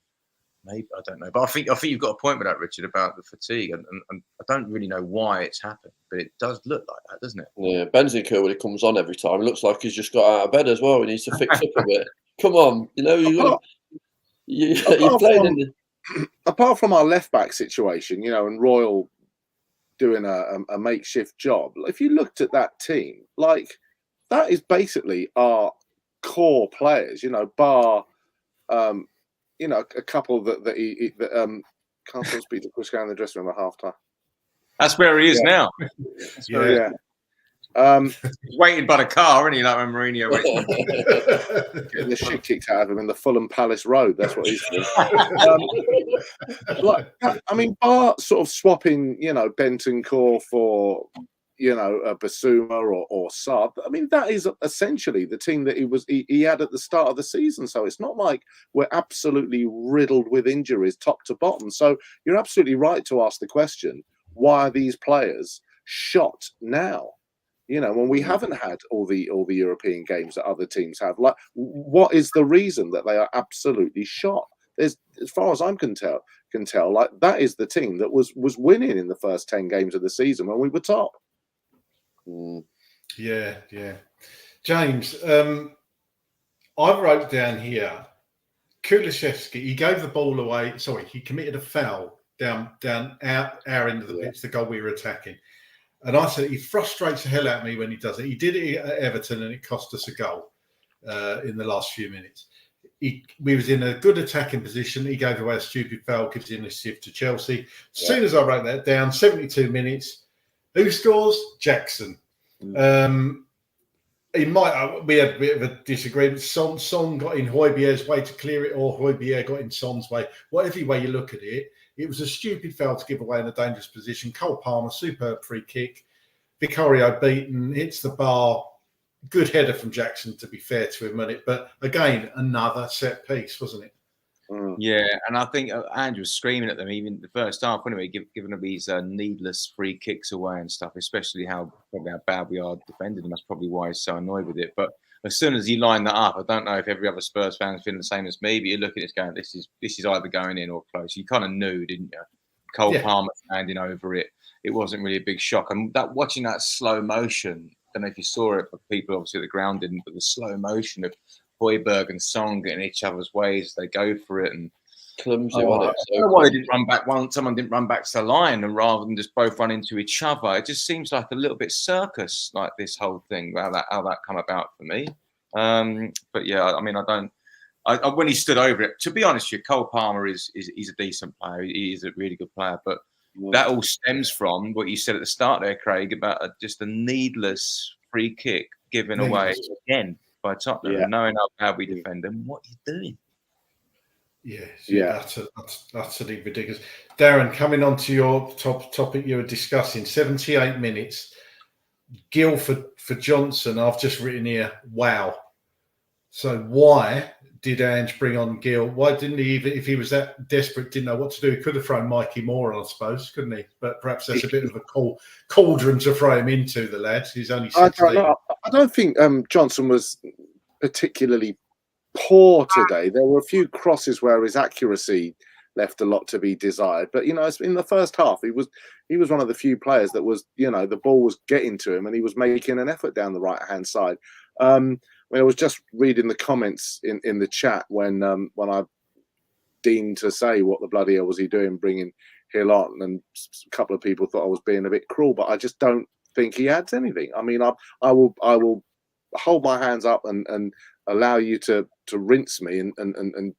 maybe I don't know. But I think you've got a point with that, Richard, about the fatigue, and I don't really know why it's happened, but it does look like that, doesn't it? Yeah, Bentancur, when he comes on every time, it looks like he's just got out of bed as well. He needs to fix up a bit. Come on, you're playing in the... Apart from our left back situation, and Royal doing a makeshift job, if you looked at that team, like that is basically our core players, bar a couple that can't speak to Chris in the dressing room at half time. That's where he is now. Yeah. He's waiting by the car, isn't he? Like when Mourinho waiting. Getting the shit kicked out of him in the Fulham Palace Road. That's what he's doing. Bar sort of swapping, Bentancur for, a Basuma or Sub. I mean, that is essentially the team that he had at the start of the season. So it's not like we're absolutely riddled with injuries top to bottom. So you're absolutely right to ask the question, why are these players shot now? When we haven't had all the European games that other teams have, like, what is the reason that they are absolutely shot? As far as I can tell, like that is the team that was winning in the first 10 games of the season when we were top. Yeah. James, I wrote down here, Kulusevski, he gave the ball away. Sorry, he committed a foul down our end of the pitch, the goal we were attacking. And I said, he frustrates the hell out of me when he does it. He did it at Everton and it cost us a goal in the last few minutes. We was in a good attacking position. He gave away a stupid foul, gives the initiative to Chelsea. As soon as I wrote that down, 72 minutes, who scores? Jackson. We had a bit of a disagreement. Son got in Højbjerg's way to clear it, or Højbjerg got in Son's way. Whatever way you look at it, it was a stupid foul to give away in a dangerous position. Cole Palmer, superb free kick. Vicario beaten, hits the bar. Good header from Jackson, to be fair to him. But again, another set piece, wasn't it? Yeah, and I think Andrew was screaming at them even the first half, anyway, giving them these needless free kicks away and stuff, especially how bad we are defending them. That's probably why he's so annoyed with it. But as soon as he lined that up, I don't know if every other Spurs fan is feeling the same as me, but you look at this going, this is either going in or close. You kind of knew, didn't you? Cole Palmer standing over it. It wasn't really a big shock. And watching that slow motion, I don't know if you saw it, but people obviously at the ground didn't, but the slow motion of Højbjerg and Son getting each other's ways, they go for it, and clumsy, wasn't it? I don't know why they didn't run back. Someone didn't run back to the line, and rather than just both run into each other, it just seems like a little bit circus, like this whole thing. How that come about for me. But yeah, I mean, when he stood over it, to be honest with you, Cole Palmer he's a decent player. He is a really good player, but that all stems from what you said at the start there, Craig, about just a needless free kick given away again by Tottenham, knowing how bad we defend them. What are you doing? That's absolutely ridiculous. Darren, coming on to your topic you were discussing, 78 minutes. Gill for Johnson, I've just written here, wow. So why did Ange bring on Gill? Why didn't he, even if he was that desperate, didn't know what to do? He could have thrown Mikey Moore on, I suppose, couldn't he? But perhaps that's a bit of a cauldron to throw him into, the lad. He's only 16. I don't think Johnson was particularly poor today. There were a few crosses where his accuracy left a lot to be desired. But, in the first half, he was one of the few players that was, the ball was getting to him and he was making an effort down the right-hand side. I was just reading the comments in the chat when I deemed to say what the bloody hell was he doing bringing Hill on, and a couple of people thought I was being a bit cruel, but I just don't think he adds anything. I mean, I will hold my hands up and allow you to rinse me and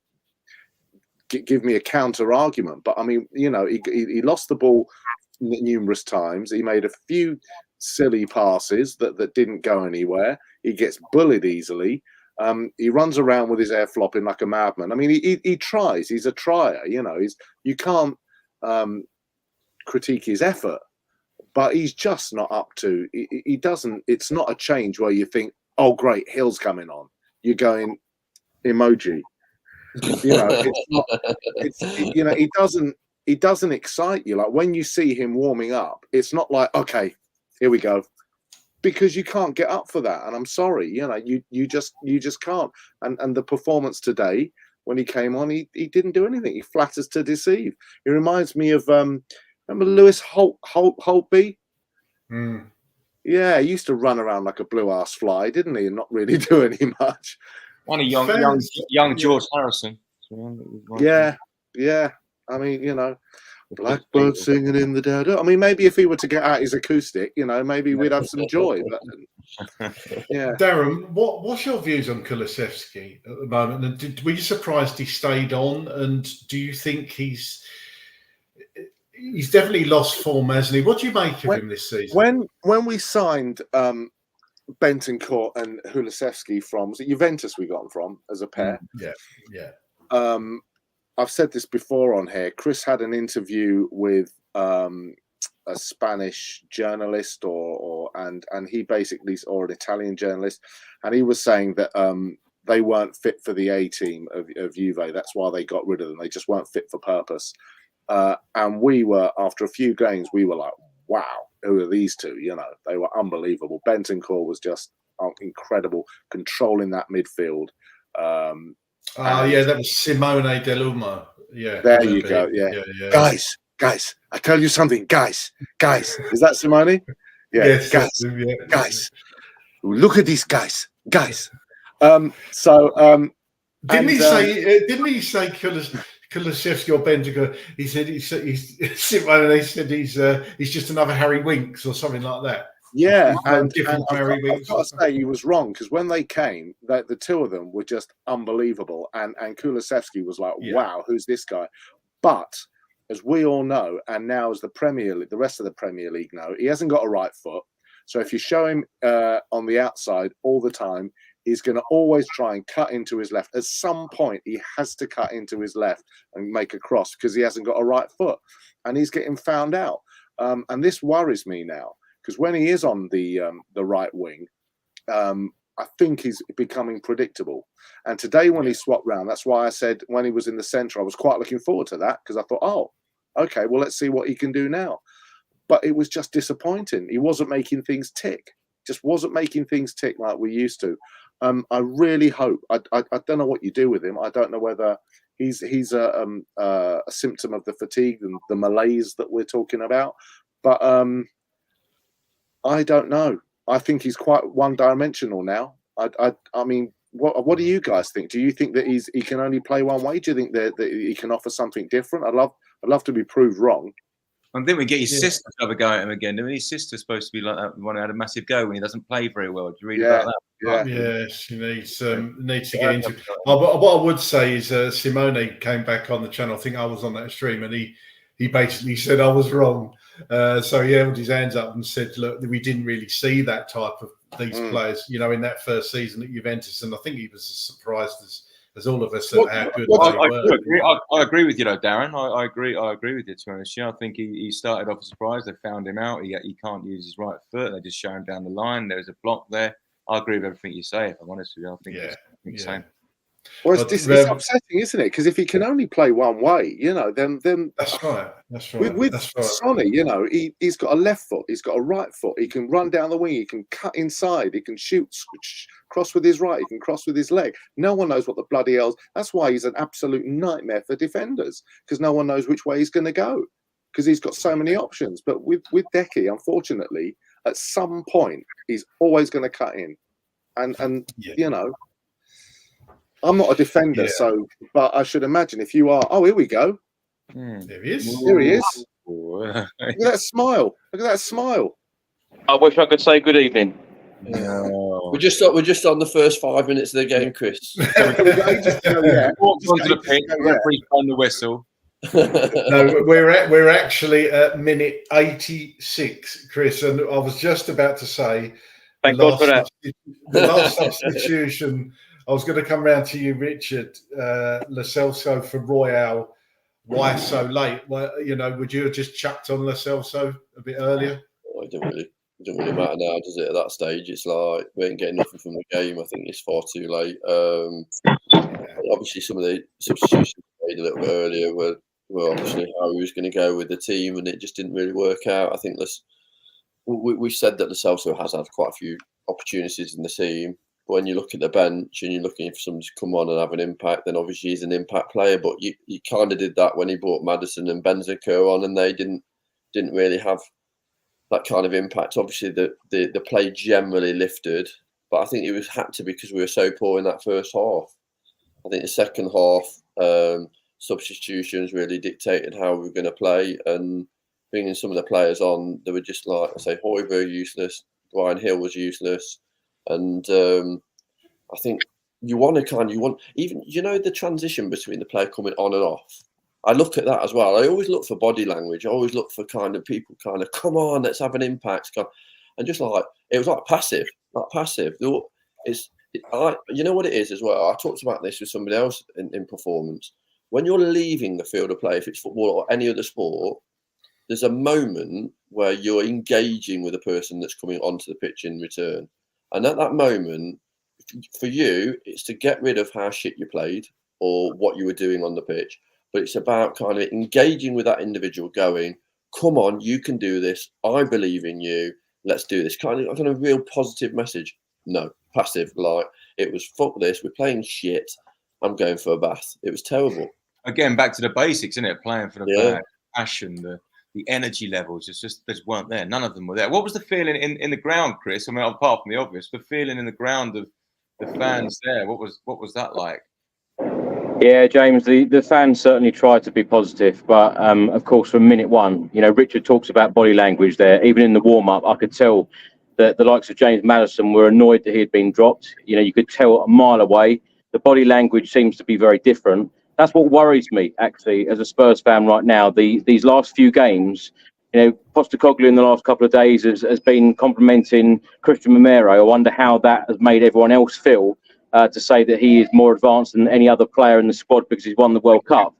give me a counter argument. But I mean, he lost the ball numerous times. He made a few silly passes that didn't go anywhere. He gets bullied easily. He runs around with his hair flopping like a madman. I mean, he tries. He's a trier. You can't critique his effort, but he's just not up to. He doesn't. It's not a change where you think, oh great, Hill's coming on, you're going emoji. You know, it's not, you know, he doesn't excite you. Like when you see him warming up, it's not like, okay, here we go, because you can't get up for that. And I'm sorry, you know, you just can't. And the performance today, when he came on, he didn't do anything. He flatters to deceive. He reminds me of remember Lewis Holtby? Mm. Yeah, he used to run around like a blue ass fly, didn't he? And not really do any much. One of young George Harrison. Yeah. I mean, you know, blackbird singing in the dead. I mean, maybe if he were to get out his acoustic, you know, maybe we'd have some joy. But yeah, Darren, what's your views on Kulusevski at the moment? And were you surprised he stayed on? And do you think he's definitely lost form, hasn't he? What do you make of him this season? When we signed Bentancur and Kulusevski from, was it Juventus we got them from as a pair? Yeah. I've said this before on here. Chris had an interview with a Spanish journalist and he basically, or an Italian journalist, and he was saying that they weren't fit for the A team of Juve. That's why they got rid of them. They just weren't fit for purpose. And we were, after a few games, we were like, wow, who are these two? You know, they were unbelievable. Bentancur was just incredible, controlling that midfield. That was Simone Delumo. Yeah, there you go. Yeah. Guys, I tell you something, guys. Is that Simone? Yeah, yes, guys. Look at these guys. Didn't he say Kulusevski or Bentancur? He said Simone said he's just another Harry Winks or something like that. Yeah, and Harry I've got to say he was wrong, because when they came, the two of them were just unbelievable, and Kulusevski was like, wow, who's this guy? But as we all know, and now as the Premier League, the rest of the Premier League know, he hasn't got a right foot. So if you show him on the outside all the time, he's going to always try and cut into his left. At some point, he has to cut into his left and make a cross because he hasn't got a right foot, and he's getting found out. And this worries me now, because when he is on the right wing, I think he's becoming predictable. And today when he swapped round, that's why I said when he was in the centre, I was quite looking forward to that, because I thought, oh, okay, well, let's see what he can do now. But it was just disappointing. He wasn't making things tick. Just wasn't making things tick like we used to. I really hope. I don't know what you do with him. I don't know whether he's a symptom of the fatigue and the malaise that we're talking about. But I don't know. I think he's quite one-dimensional now. I mean, what do you guys think? Do you think that he can only play one way? Do you think that he can offer something different? I'd love to be proved wrong. And then we get his sister to have a go at him again. I mean, his sister's supposed to be like that, one who had a massive go when he doesn't play very well. Do you read about that? Yes, he needs to get into. What I would say is Simone came back on the channel. I think I was on that stream, and he basically said I was wrong. So he held his hands up and said, "Look, we didn't really see that type of these players, you know, in that first season at Juventus." And I think he was as surprised as all of us at how good they were. I agree with you, though, Darren. I agree with you, to be honest. I think he started off as surprised. They found him out. He can't use his right foot. They just show him down the line. There's a block there. I agree with everything you say, if I'm honest with you. I think it's the same. Well, it's upsetting, isn't it? Because if he can only play one way, you know, then that's right. With Sonny, you know, he's got a left foot, he's got a right foot. He can run down the wing, he can cut inside, he can shoot, cross with his right, he can cross with his leg. No one knows what the bloody hell's. That's why he's an absolute nightmare for defenders, because no one knows which way he's going to go, because he's got so many options. But with Decky, unfortunately, at some point, he's always going to cut in, and you know. I'm not a defender, but I should imagine if you are. Oh, here we go. There he is. Here he is. Look at that smile. Look at that smile. I wish I could say good evening. No. We're just on the first 5 minutes of the game, Chris. Referee on the whistle. No, we're actually at minute 86, Chris, and I was just about to say. Thank God for that. The last substitution. I was going to come round to you, Richard. Lo Celso for Royale. Why so late? Well, you know, would you have just chucked on Lo Celso a bit earlier? I don't really. It doesn't really matter now, does it? At that stage, it's like we ain't getting nothing from the game. I think it's far too late. Obviously, some of the substitutions made a little bit earlier were obviously how he was going to go with the team, and it just didn't really work out. I think we said that Lo Celso has had quite a few opportunities in the team. But when you look at the bench and you're looking for somebody to come on and have an impact, then obviously he's an impact player. But you kind of did that when he brought Maddison and Bentancur on, and they didn't really have that kind of impact. Obviously, the play generally lifted, but I think it had to because we were so poor in that first half. I think the second half, substitutions really dictated how we were going to play, and bringing some of the players on, they were just like, I say, Højbjerg useless, Brian Hill was useless, and I think you want even the transition between the player coming on and off. I look at that as well. I always look for body language. I always look for kind of people kind of, come on, let's have an impact. And just like, it was like passive. It's, you know what it is as well? I talked about this with somebody else in performance. When you're leaving the field of play, if it's football or any other sport, there's a moment where you're engaging with the person that's coming onto the pitch in return. And at that moment, for you, it's to get rid of how shit you played or what you were doing on the pitch. But it's about kind of engaging with that individual, going, come on, you can do this. I believe in you. Let's do this. Kind of a real positive message. No, passive. Like, it was, fuck this. We're playing shit. I'm going for a bath. It was terrible. Again, back to the basics, isn't it? Playing for the passion, the energy levels just weren't there. None of them were there. What was the feeling in the ground, Chris? I mean, apart from the obvious, the feeling in the ground of the fans there, what was that like? Yeah, James, the fans certainly tried to be positive, but of course, from minute one, Richard talks about body language there. Even in the warm-up, I could tell that the likes of James Maddison were annoyed that he had been dropped. You could tell a mile away. The body language seems to be very different. That's what worries me, actually, as a Spurs fan right now. These last few games, Postecoglou in the last couple of days has been complimenting Christian Romero. I wonder how that has made everyone else feel. To say that he is more advanced than any other player in the squad because he's won the World Cup.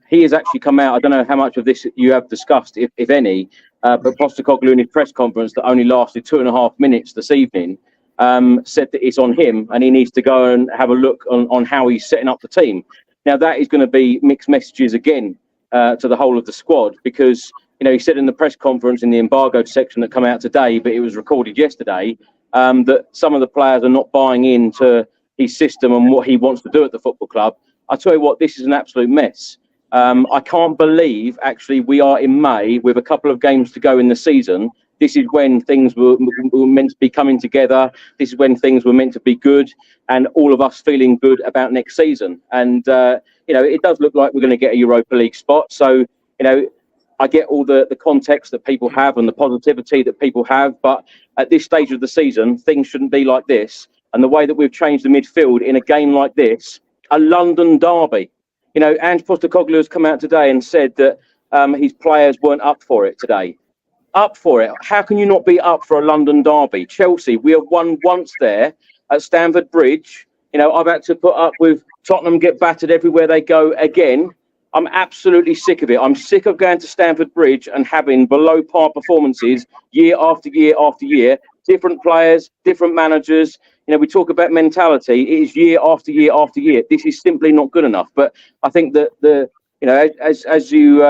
He has actually come out, I don't know how much of this you have discussed, if any, but Postecoglou in his press conference that only lasted 2.5 minutes this evening said that it's on him and he needs to go and have a look on how he's setting up the team. Now, that is going to be mixed messages again to the whole of the squad because, he said in the press conference in the embargoed section that come out today, but it was recorded yesterday, that some of the players are not buying into his system and what he wants to do at the football club. I tell you what, this is an absolute mess. I can't believe, actually, we are in May with a couple of games to go in the season. This is when things were meant to be coming together. This is when things were meant to be good and all of us feeling good about next season. And, it does look like we're going to get a Europa League spot. So, I get all the context that people have and the positivity that people have, but at this stage of the season, things shouldn't be like this. And the way that we've changed the midfield in a game like this, a London derby. Ange Postecoglou has come out today and said that his players weren't up for it today. Up for it? How can you not be up for a London derby? Chelsea, we have won once there at Stamford Bridge. I've had to put up with Tottenham get battered everywhere they go again. I'm absolutely sick of it. I'm sick of going to Stamford Bridge and having below par performances year after year after year. Different players, different managers. We talk about mentality. It is year after year after year. This is simply not good enough. But I think that as you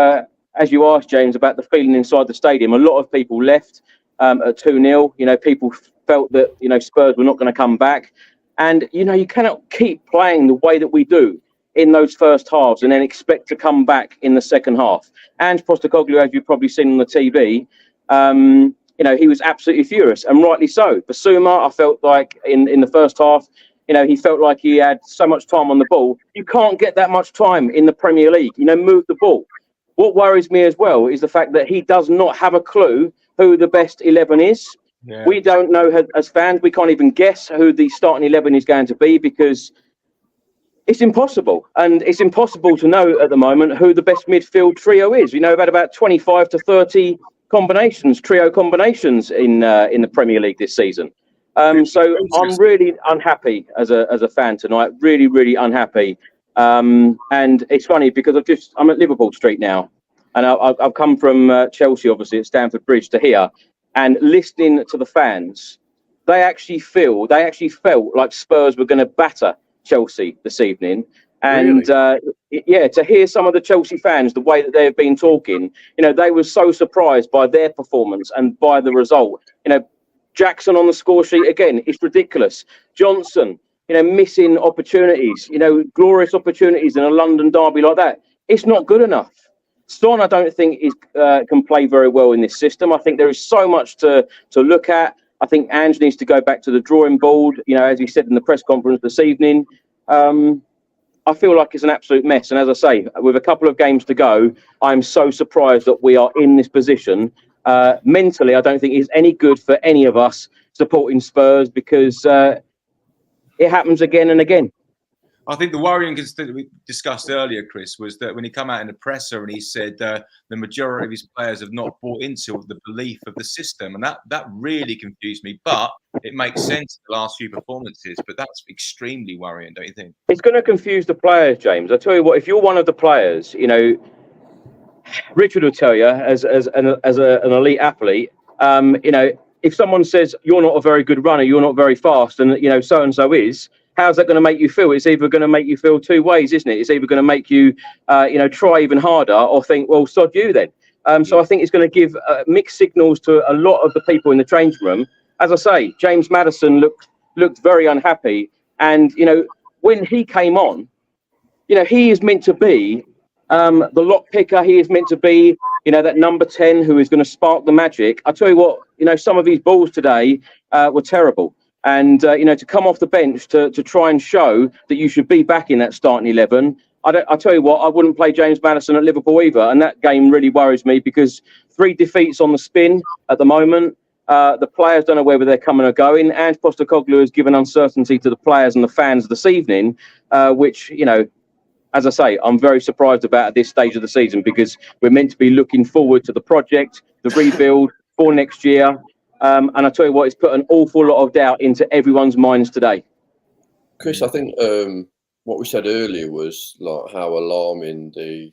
asked, James, about the feeling inside the stadium, a lot of people left at 2-0. People felt that Spurs were not going to come back, and you cannot keep playing the way that we do in those first halves and then expect to come back in the second half. Ange Postecoglou, as you've probably seen on the TV, he was absolutely furious, and rightly so. Basuma, I felt like in the first half, he felt like he had so much time on the ball. You can't get that much time in the Premier League. Move the ball. What worries me as well is the fact that he does not have a clue who the best 11 is. Yeah. We don't know as fans. We can't even guess who the starting 11 is going to be because it's impossible. And it's impossible to know at the moment who the best midfield trio is. We've had about 25 to 30 trio combinations in the Premier League this season. So I'm really unhappy as a fan tonight. Really, really unhappy. And it's funny because I'm at Liverpool Street now, and I've come from Chelsea, obviously at Stamford Bridge, to here. and listening to the fans, they actually felt like Spurs were going to batter Chelsea this evening. And Really? to hear some of the Chelsea fans, the way that they have been talking, they were so surprised by their performance and by the result. Jackson on the score sheet again, it's ridiculous. Johnson, missing opportunities, glorious opportunities in a London derby like that. It's not good enough. Son, I don't think can play very well in this system. I think there is so much to look at. I think Ange needs to go back to the drawing board, as he said in the press conference this evening. I feel like it's an absolute mess. And as I say, with a couple of games to go, I'm so surprised that we are in this position. Mentally, I don't think it's any good for any of us supporting Spurs because it happens again and again. I think the worrying that we discussed earlier, Chris, was that when he came out in the presser and he said the majority of his players have not bought into the belief of the system. And that really confused me. But it makes sense in the last few performances. But that's extremely worrying, don't you think? It's going to confuse the players, James. I tell you what, if you're one of the players, Richard will tell you as an elite athlete, if someone says you're not a very good runner, you're not very fast, and so-and-so is, how's that going to make you feel? It's either going to make you feel two ways, isn't it? It's either going to make you, try even harder or think, well, sod you then. So I think it's going to give mixed signals to a lot of the people in the changing room. As I say, James Maddison looked very unhappy. And, when he came on, he is meant to be the lock picker. He is meant to be, that number 10 who is going to spark the magic. I tell you what, some of his balls today were terrible. And, to come off the bench to try and show that you should be back in that starting 11. I tell you what, I wouldn't play James Maddison at Liverpool either. And that game really worries me because 3 defeats on the spin at the moment. The players don't know whether they're coming or going. Ange Postecoglou has given uncertainty to the players and the fans this evening, which, as I say, I'm very surprised about at this stage of the season because we're meant to be looking forward to the project, the rebuild for next year. And I tell you what, it's put an awful lot of doubt into everyone's minds today. Chris, I think what we said earlier was like how alarming the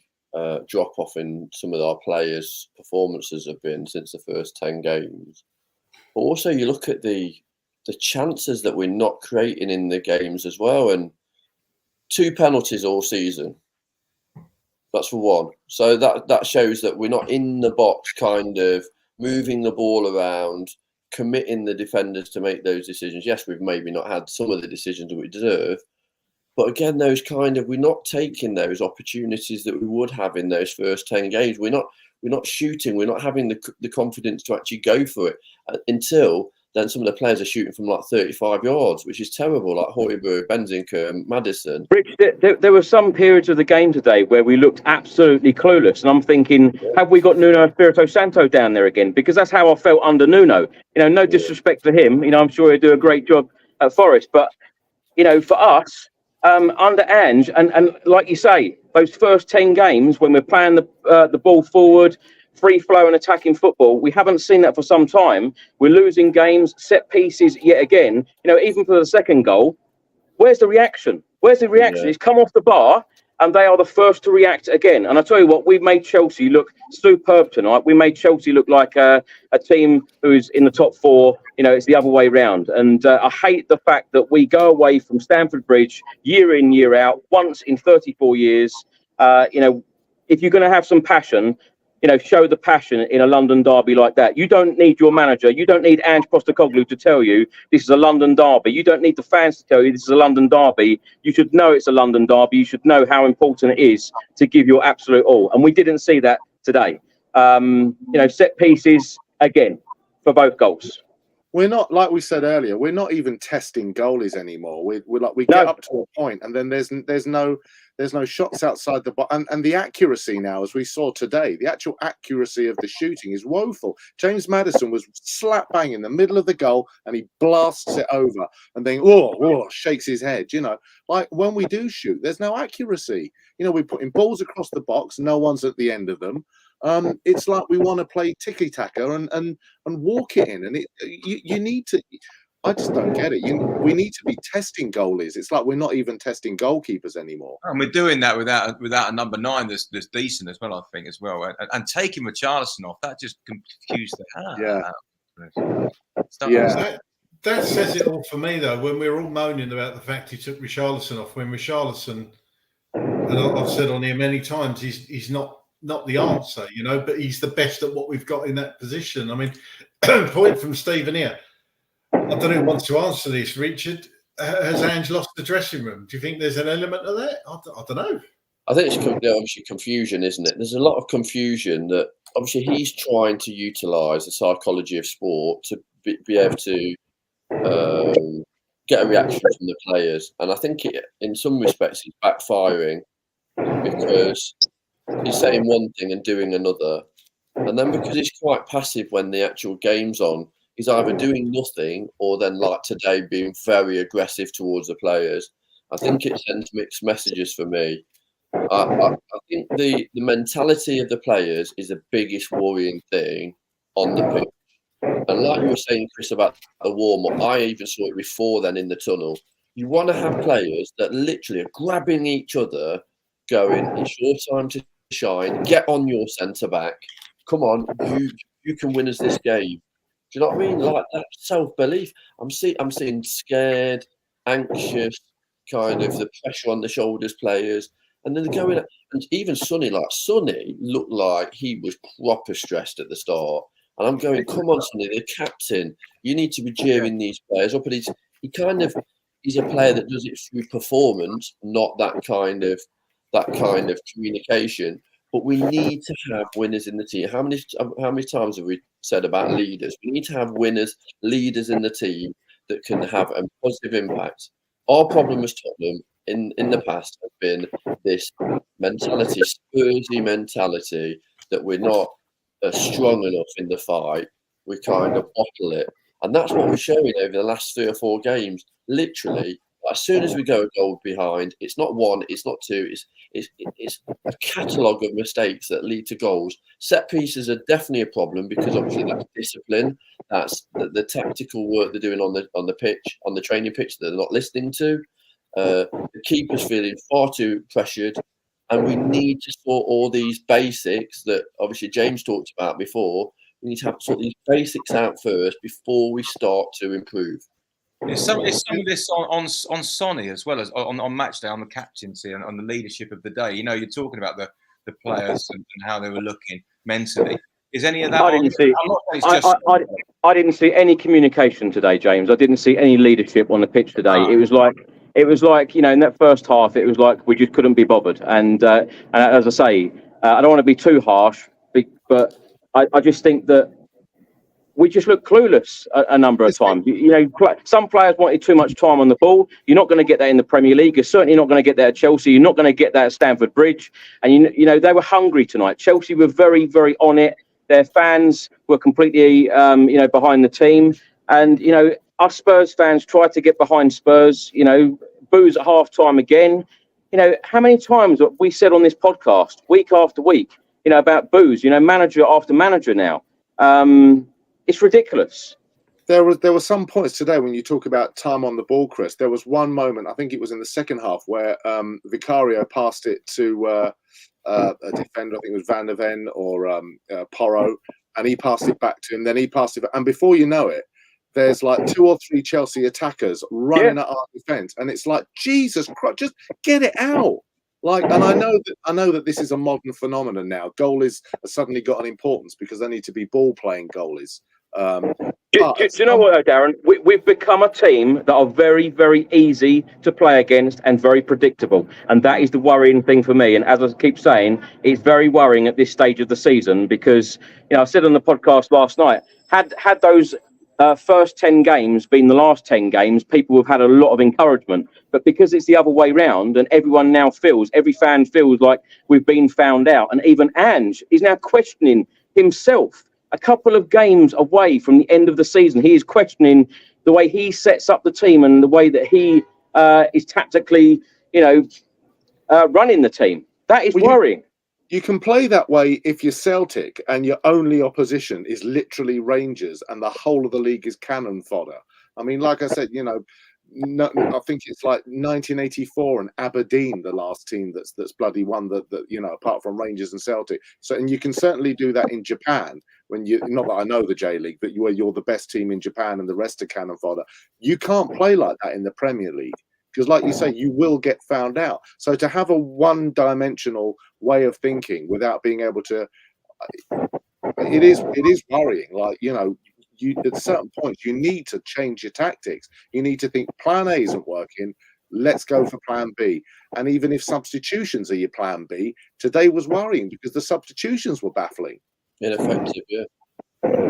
drop-off in some of our players' performances have been since the first 10 games. But also you look at the chances that we're not creating in the games as well. And 2 penalties all season. That's for one. So that shows that we're not in the box kind of moving the ball around, committing the defenders to make those decisions. Yes, we've maybe not had some of the decisions that we deserve. But again, we're not taking those opportunities that we would have in those first 10 games. We're not shooting. We're not having the confidence to actually go for it until then. Some of the players are shooting from like 35 yards, which is terrible, like Højbjerg, Benzema, Maddison. Rich, there were some periods of the game today where we looked absolutely clueless. And I'm thinking, have we got Nuno Espirito Santo down there again? Because that's how I felt under Nuno. No disrespect for him. I'm sure he'll do a great job at Forest. But, for us, under Ange, and like you say, those first 10 games when we're playing the ball forward, free flow and attacking football, we haven't seen that for some time. We're losing games, set pieces yet again. Even for the second goal, where's the reaction? Where's the reaction? It's come off the bar and they are the first to react again. And I tell you what, we've made Chelsea look superb tonight. We made Chelsea look like a team who's in the top 4. It's the other way round. And I hate the fact that we go away from Stamford Bridge year in, year out, once in 34 years. If you're going to have some passion, show the passion in a London derby like that. You don't need your manager. You don't need Ange Postecoglou to tell you this is a London derby. You don't need the fans to tell you this is a London derby. You should know it's a London derby. You should know how important it is to give your absolute all. And we didn't see that today. Set pieces again for both goals. We're not, like we said earlier, we're not even testing goalies anymore. We get up to a point and then there's no shots outside the box. And the accuracy now, as we saw today, the actual accuracy of the shooting is woeful. James Maddison was slap bang in the middle of the goal and he blasts it over and then, shakes his head. Like when we do shoot, there's no accuracy. We're putting balls across the box. No one's at the end of them. It's like we want to play tiki-taka and walk it in. And you need to... I just don't get it. We need to be testing goalies. It's like we're not even testing goalkeepers anymore. And we're doing that without a number 9 that's decent as well, I think, as well. And taking Richarlison off, that just confused the hell out. That says it all for me, though. When we're all moaning about the fact he took Richarlison off, when Richarlison, and I've said on here many times, he's not the answer, you know, but he's the best at what we've got in that position. I mean, point from Stephen here. I don't know who wants to answer this, Richard. Has Ange lost the dressing room? Do you think there's an element of that? I don't know. I think it's obviously confusion, isn't it? There's a lot of confusion that obviously he's trying to utilise the psychology of sport to be able to get a reaction from the players. And I think in some respects, it's backfiring because he's saying one thing and doing another. And then because he's quite passive when the actual game's on, he's either doing nothing or then, like today, being very aggressive towards the players. I think it sends mixed messages for me. I think the mentality of the players is the biggest worrying thing on the pitch. And like you were saying, Chris, about the warm-up, I even saw it before then in the tunnel. You want to have players that literally are grabbing each other, going, it's your time to shine, get on your centre-back. Come on, you can win us this game. Do you know what I mean? Like that self-belief. I'm seeing scared, anxious, kind of the pressure on the shoulders players. And then they're going, and even Sonny looked like he was proper stressed at the start. And I'm going, come on, Sonny, the captain. You need to be cheering these players up. And he's a player that does it through performance, not that kind of communication. But we need to have winners in the team. How many times have we said about leaders? We need to have leaders in the team that can have a positive impact. Our problem as Tottenham in the past has been this mentality, Spursy mentality, that we're not strong enough in the fight. We kind of bottle it. And that's what we're showing over the last 3 or 4 games. Literally, as soon as we go a goal behind, it's not one, it's not two, it's a catalogue of mistakes that lead to goals. Set pieces are definitely a problem because obviously that's discipline. That's the tactical work they're doing on the pitch, on the training pitch that they're not listening to. The keeper's feeling far too pressured, and we need to sort all these basics that obviously James talked about before. We need to have sort these basics out first before we start to improve. Is some of this on Sonny as well as on match day, on the captaincy and on the leadership of the day? You know, you're talking about the players and how they were looking mentally. Is any of that? I didn't see any communication today, James. I didn't see any leadership on the pitch today. It was like, you know, in that first half, it was like we just couldn't be bothered. And as I say, I don't want to be too harsh, but I just think that we just looked clueless a number of times. You know, some players wanted too much time on the ball. You're not going to get that in the Premier League. You're certainly not going to get that at Chelsea. You're not going to get that at Stamford Bridge. And, you know, they were hungry tonight. Chelsea were very, very on it. Their fans were completely, behind the team. And, you know, us Spurs fans tried to get behind Spurs, you know, boos at half-time again. You know, how many times have we said on this podcast, week after week, you know, about boos, you know, manager after manager now. It's ridiculous. There were some points today when you talk about time on the ball, Chris. There was one moment, I think it was in the second half, where Vicario passed it to a defender, I think it was Van der Ven or Porro, and he passed it back to him. Then he passed it back. And before you know it, there's like 2 or 3 Chelsea attackers running at our defence. And it's like, Jesus Christ, just get it out. Like, and I know that this is a modern phenomenon now. Goalies have suddenly got an importance because they need to be ball-playing goalies. Do you know what, Darren? We've become a team that are very, very easy to play against and very predictable. And that is the worrying thing for me. And as I keep saying, it's very worrying at this stage of the season because, you know, I said on the podcast last night, had those first 10 games been the last 10 games, people have had a lot of encouragement. But because it's the other way round and everyone now every fan feels like we've been found out. And even Ange is now questioning himself. A couple of games away from the end of the season, he is questioning the way he sets up the team and the way that he is tactically, running the team. That is worrying. You can play that way if you're Celtic and your only opposition is literally Rangers and the whole of the league is cannon fodder. I mean, like I said, no, I think it's like 1984 and Aberdeen, the last team that's bloody won the apart from Rangers and Celtic. So, and you can certainly do that in Japan when you, not that I know the J League, but you're the best team in Japan and the rest are cannon fodder. You can't play like that in the Premier League because, like you say, you will get found out. So to have a one-dimensional way of thinking without being able to, it is worrying. Like, at certain points, you need to change your tactics. You need to think plan A isn't working. Let's go for plan B. And even if substitutions are your plan B, today was worrying because the substitutions were baffling. Ineffective, yeah.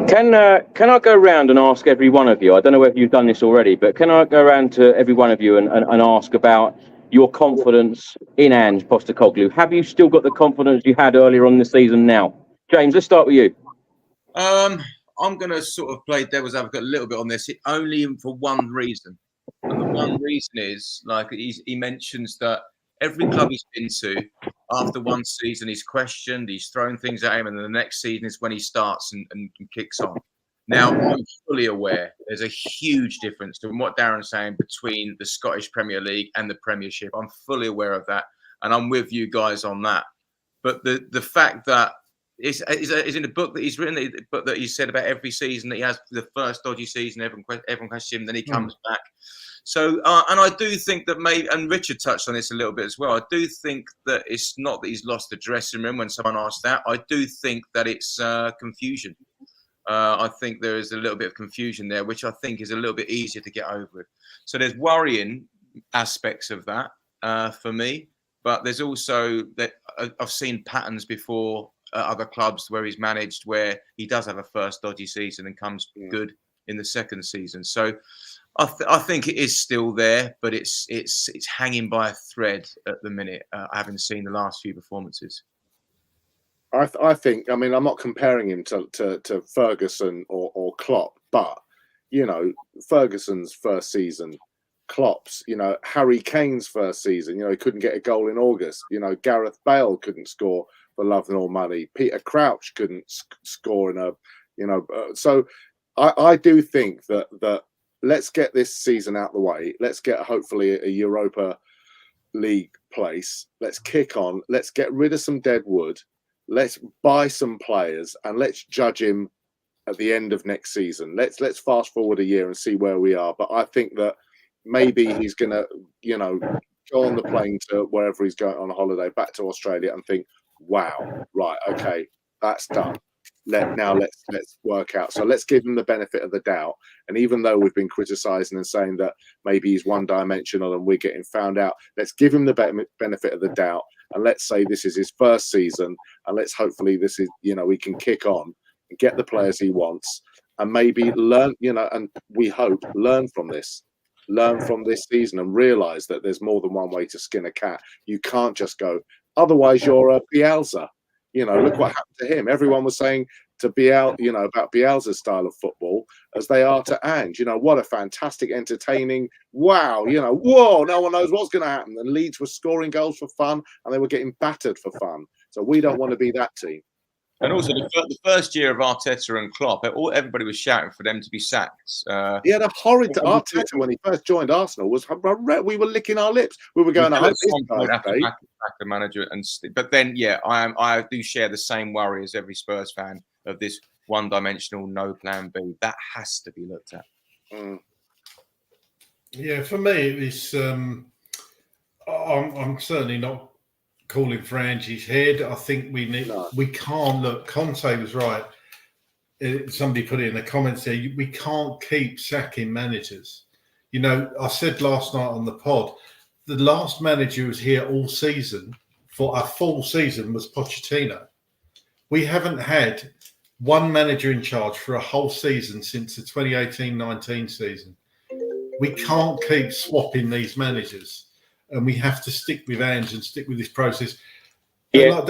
Can I go around and ask every one of you? I don't know whether you've done this already, but can I go around to every one of you and ask about your confidence in Ange Postecoglou? Have you still got the confidence you had earlier on the season now? James, let's start with you. I'm going to sort of play devil's advocate a little bit on this, only for one reason. And the one reason is, like he mentions that every club he's been to, after one season, he's questioned, he's thrown things at him, and then the next season is when he starts and kicks on. Now, I'm fully aware there's a huge difference from what Darren's saying between the Scottish Premier League and the Premiership. I'm fully aware of that, and I'm with you guys on that. But the fact that is in the book that he's written, but that he said about every season that he has the first dodgy season, everyone questions him, then he comes back. So, and I do think that maybe, and Richard touched on this a little bit as well. I do think that it's not that he's lost the dressing room when someone asks that. I do think that it's confusion. I think there is a little bit of confusion there, which I think is a little bit easier to get over. So there's worrying aspects of that for me, but there's also that I've seen patterns before. Other clubs where he's managed where he does have a first dodgy season and comes good in the second season. So I think it is still there, but it's hanging by a thread at the minute. Having seen the last few performances, I think. I mean, I'm not comparing him to Ferguson or Klopp, but Ferguson's first season, Klopp's, Harry Kane's first season, he couldn't get a goal in August. Gareth Bale couldn't score for love nor money. Peter Crouch couldn't score in a, so I do think that let's get this season out the way. Let's get hopefully a Europa League place. Let's kick on. Let's get rid of some dead wood. Let's buy some players and let's judge him at the end of next season. Let's fast forward a year and see where we are. But I think that maybe he's gonna, go on the plane to wherever he's going on a holiday, back to Australia, and think, wow, right, okay, that's done. Let's work out. So let's give him the benefit of the doubt. And even though we've been criticising and saying that maybe he's one-dimensional and we're getting found out, let's give him the benefit of the doubt. And let's say this is his first season, and let's hopefully this is, we can kick on and get the players he wants, and maybe learn, and we hope learn from this season and realise that there's more than one way to skin a cat. You can't just go, otherwise you're a Bielsa. Look what happened to him. Everyone was saying to Bielsa, about Bielsa's style of football as they are to Ange. What a fantastic, entertaining, wow, whoa, no one knows what's going to happen. And Leeds were scoring goals for fun and they were getting battered for fun. So we don't want to be that team. And also the first year of Arteta and Klopp, everybody was shouting for them to be sacked. He had a horrid Arteta when he first joined Arsenal. We were licking our lips. We were going, I hope this guy's great. Back the manager, but then I do share the same worry as every Spurs fan of this one-dimensional, no plan B. That has to be looked at. Yeah, for me, it's I'm certainly not calling for Ange's head. I think we can't look. Conte was right. Somebody put it in the comments there. We can't keep sacking managers. I said last night on the pod, the last manager who was here all season for a full season was Pochettino. We haven't had one manager in charge for a whole season since the 2018-19 season. We can't keep swapping these managers. And we have to stick with Ange and stick with this process. Yeah.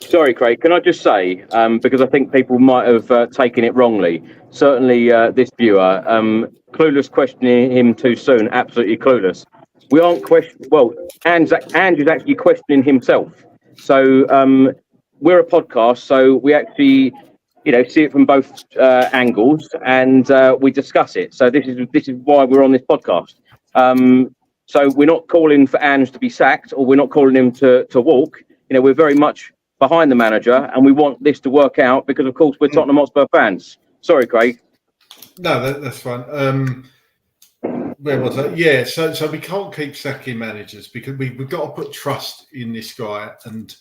Sorry, Craig. Can I just say, because I think people might have taken it wrongly. Certainly, this viewer, clueless questioning him too soon. Absolutely clueless. We aren't questioning. Well, Ange is actually questioning himself. So we're a podcast, so we actually see it from both angles, and we discuss it. So this is why we're on this podcast. So we're not calling for Ange to be sacked, or we're not calling him to walk. We're very much behind the manager, and we want this to work out because, of course, we're Tottenham Hotspur fans. Sorry, Craig. No, that's fine. Where was that? Yeah, so we can't keep sacking managers because we've got to put trust in this guy and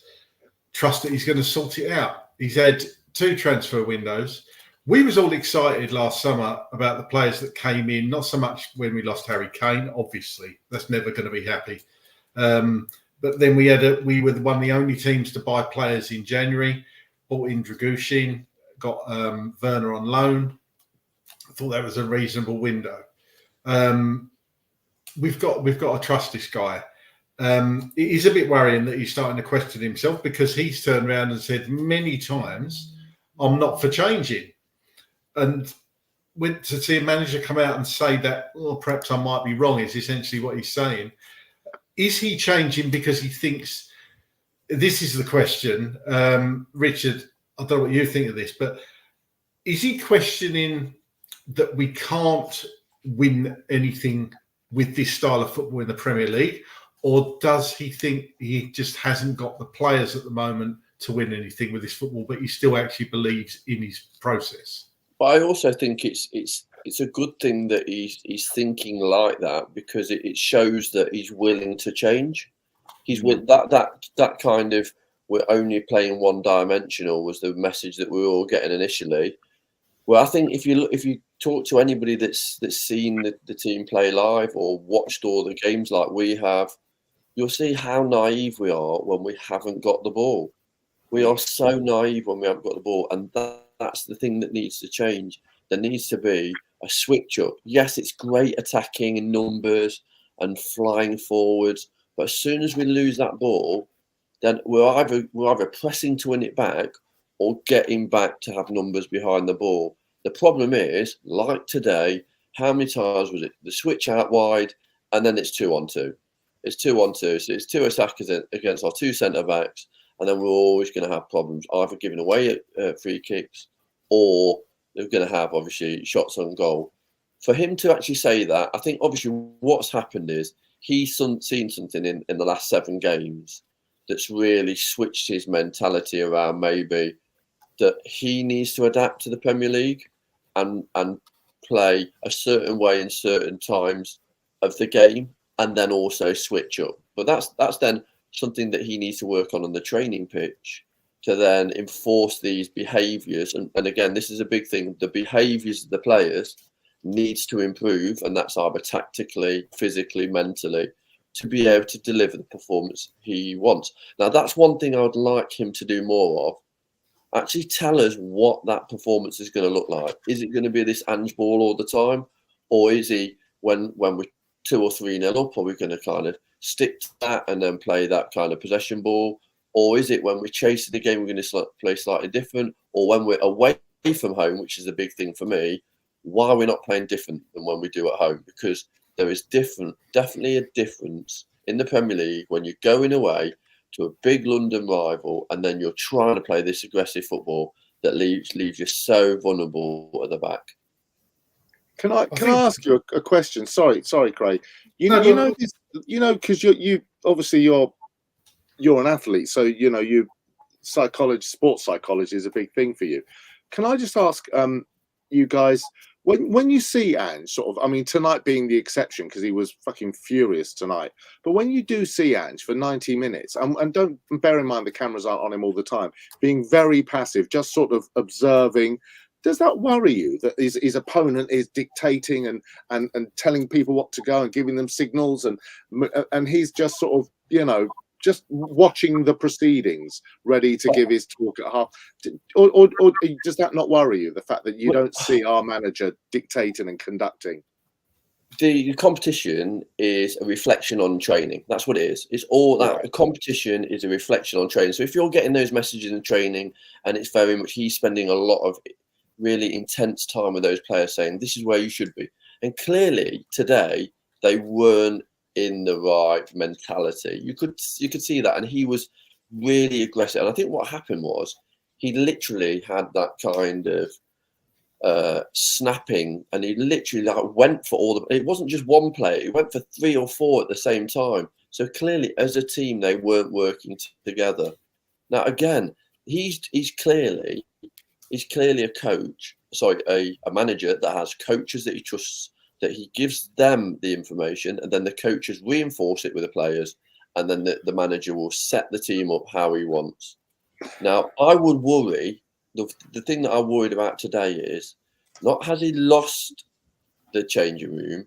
trust that he's going to sort it out. He's had 2 transfer windows. We was all excited last summer about the players that came in, not so much when we lost Harry Kane, obviously. That's never going to be happy. But then we were one of the only teams to buy players in January, bought in Dragushin, got Werner on loan. I thought that was a reasonable window. We've got to trust this guy. It is a bit worrying that he's starting to question himself because he's turned around and said many times, I'm not for changing. And to see a manager come out and say that, well, perhaps I might be wrong, is essentially what he's saying. Is he changing because he thinks, this is the question, Richard, I don't know what you think of this, but is he questioning that we can't win anything with this style of football in the Premier League? Or does he think he just hasn't got the players at the moment to win anything with this football, but he still actually believes in his process? But I also think it's a good thing that he's thinking like that because it shows that he's willing to change. He's with that kind of we're only playing one dimensional was the message that we were all getting initially. Well, I think if you talk to anybody that's seen the team play live or watched all the games like we have, you'll see how naive we are when we haven't got the ball. We are so naive when we haven't got the ball, and that's the thing that needs to change. There needs to be a switch up. Yes, it's great attacking in numbers and flying forwards, but as soon as we lose that ball, then we're either pressing to win it back or getting back to have numbers behind the ball. The problem is, like today, how many times was it the switch out wide and then it's 2-on-2? It's 2-on-2, so it's 2 attackers against our 2 centre backs, and then we're always going to have problems, either giving away free kicks or they're going to have, obviously, shots on goal. For him to actually say that, I think, obviously, what's happened is he's seen something in the last 7 games that's really switched his mentality around, maybe, that he needs to adapt to the Premier League and play a certain way in certain times of the game and then also switch up. But that's then something that he needs to work on the training pitch to then enforce these behaviours. And again, this is a big thing. The behaviours of the players needs to improve, and that's either tactically, physically, mentally, to be able to deliver the performance he wants. Now, that's one thing I would like him to do more of. Actually tell us what that performance is going to look like. Is it going to be this Ange ball all the time? Or is he, when we're 2 or 3-0 up, are we going to kind of stick to that and then play that kind of possession ball? Or is it when we're chasing the game, we're going to play slightly different? Or when we're away from home, which is a big thing for me, why are we not playing different than when we do at home? Because there is definitely a difference in the Premier League when you're going away to a big London rival and then you're trying to play this aggressive football that leaves you so vulnerable at the back. Can I ask you a question? Sorry, Craig. Because you obviously you're an athlete, so sports psychology is a big thing for you. Can I just ask you guys, when you see Ange, sort of, I mean, tonight being the exception because he was fucking furious tonight, but when you do see Ange for 90 minutes, and don't bear in mind the cameras aren't on him all the time, being very passive, just sort of observing, does that worry you that his opponent is dictating and telling people what to go and giving them signals and he's just sort of, just watching the proceedings, ready to give his talk at half? Or does that not worry you, the fact that you don't see our manager dictating and conducting? The competition is a reflection on training. That's what it is. It's all that. Right. The competition is a reflection on training. So if you're getting those messages in training and it's very much he's spending a lot of really intense time with those players saying, this is where you should be. And clearly today they weren't in the right mentality. You could see that, and he was really aggressive. And I think what happened was he literally had that kind of snapping, and he literally went for all the. It wasn't just one player; he went for 3 or 4 at the same time. So clearly, as a team, they weren't working together. Now, again, he's clearly a coach. Sorry, a manager that has coaches that he trusts, that he gives them the information, and then the coaches reinforce it with the players, and then the manager will set the team up how he wants. Now, I would worry. The thing that I'm worried about today is not has he lost the changing room,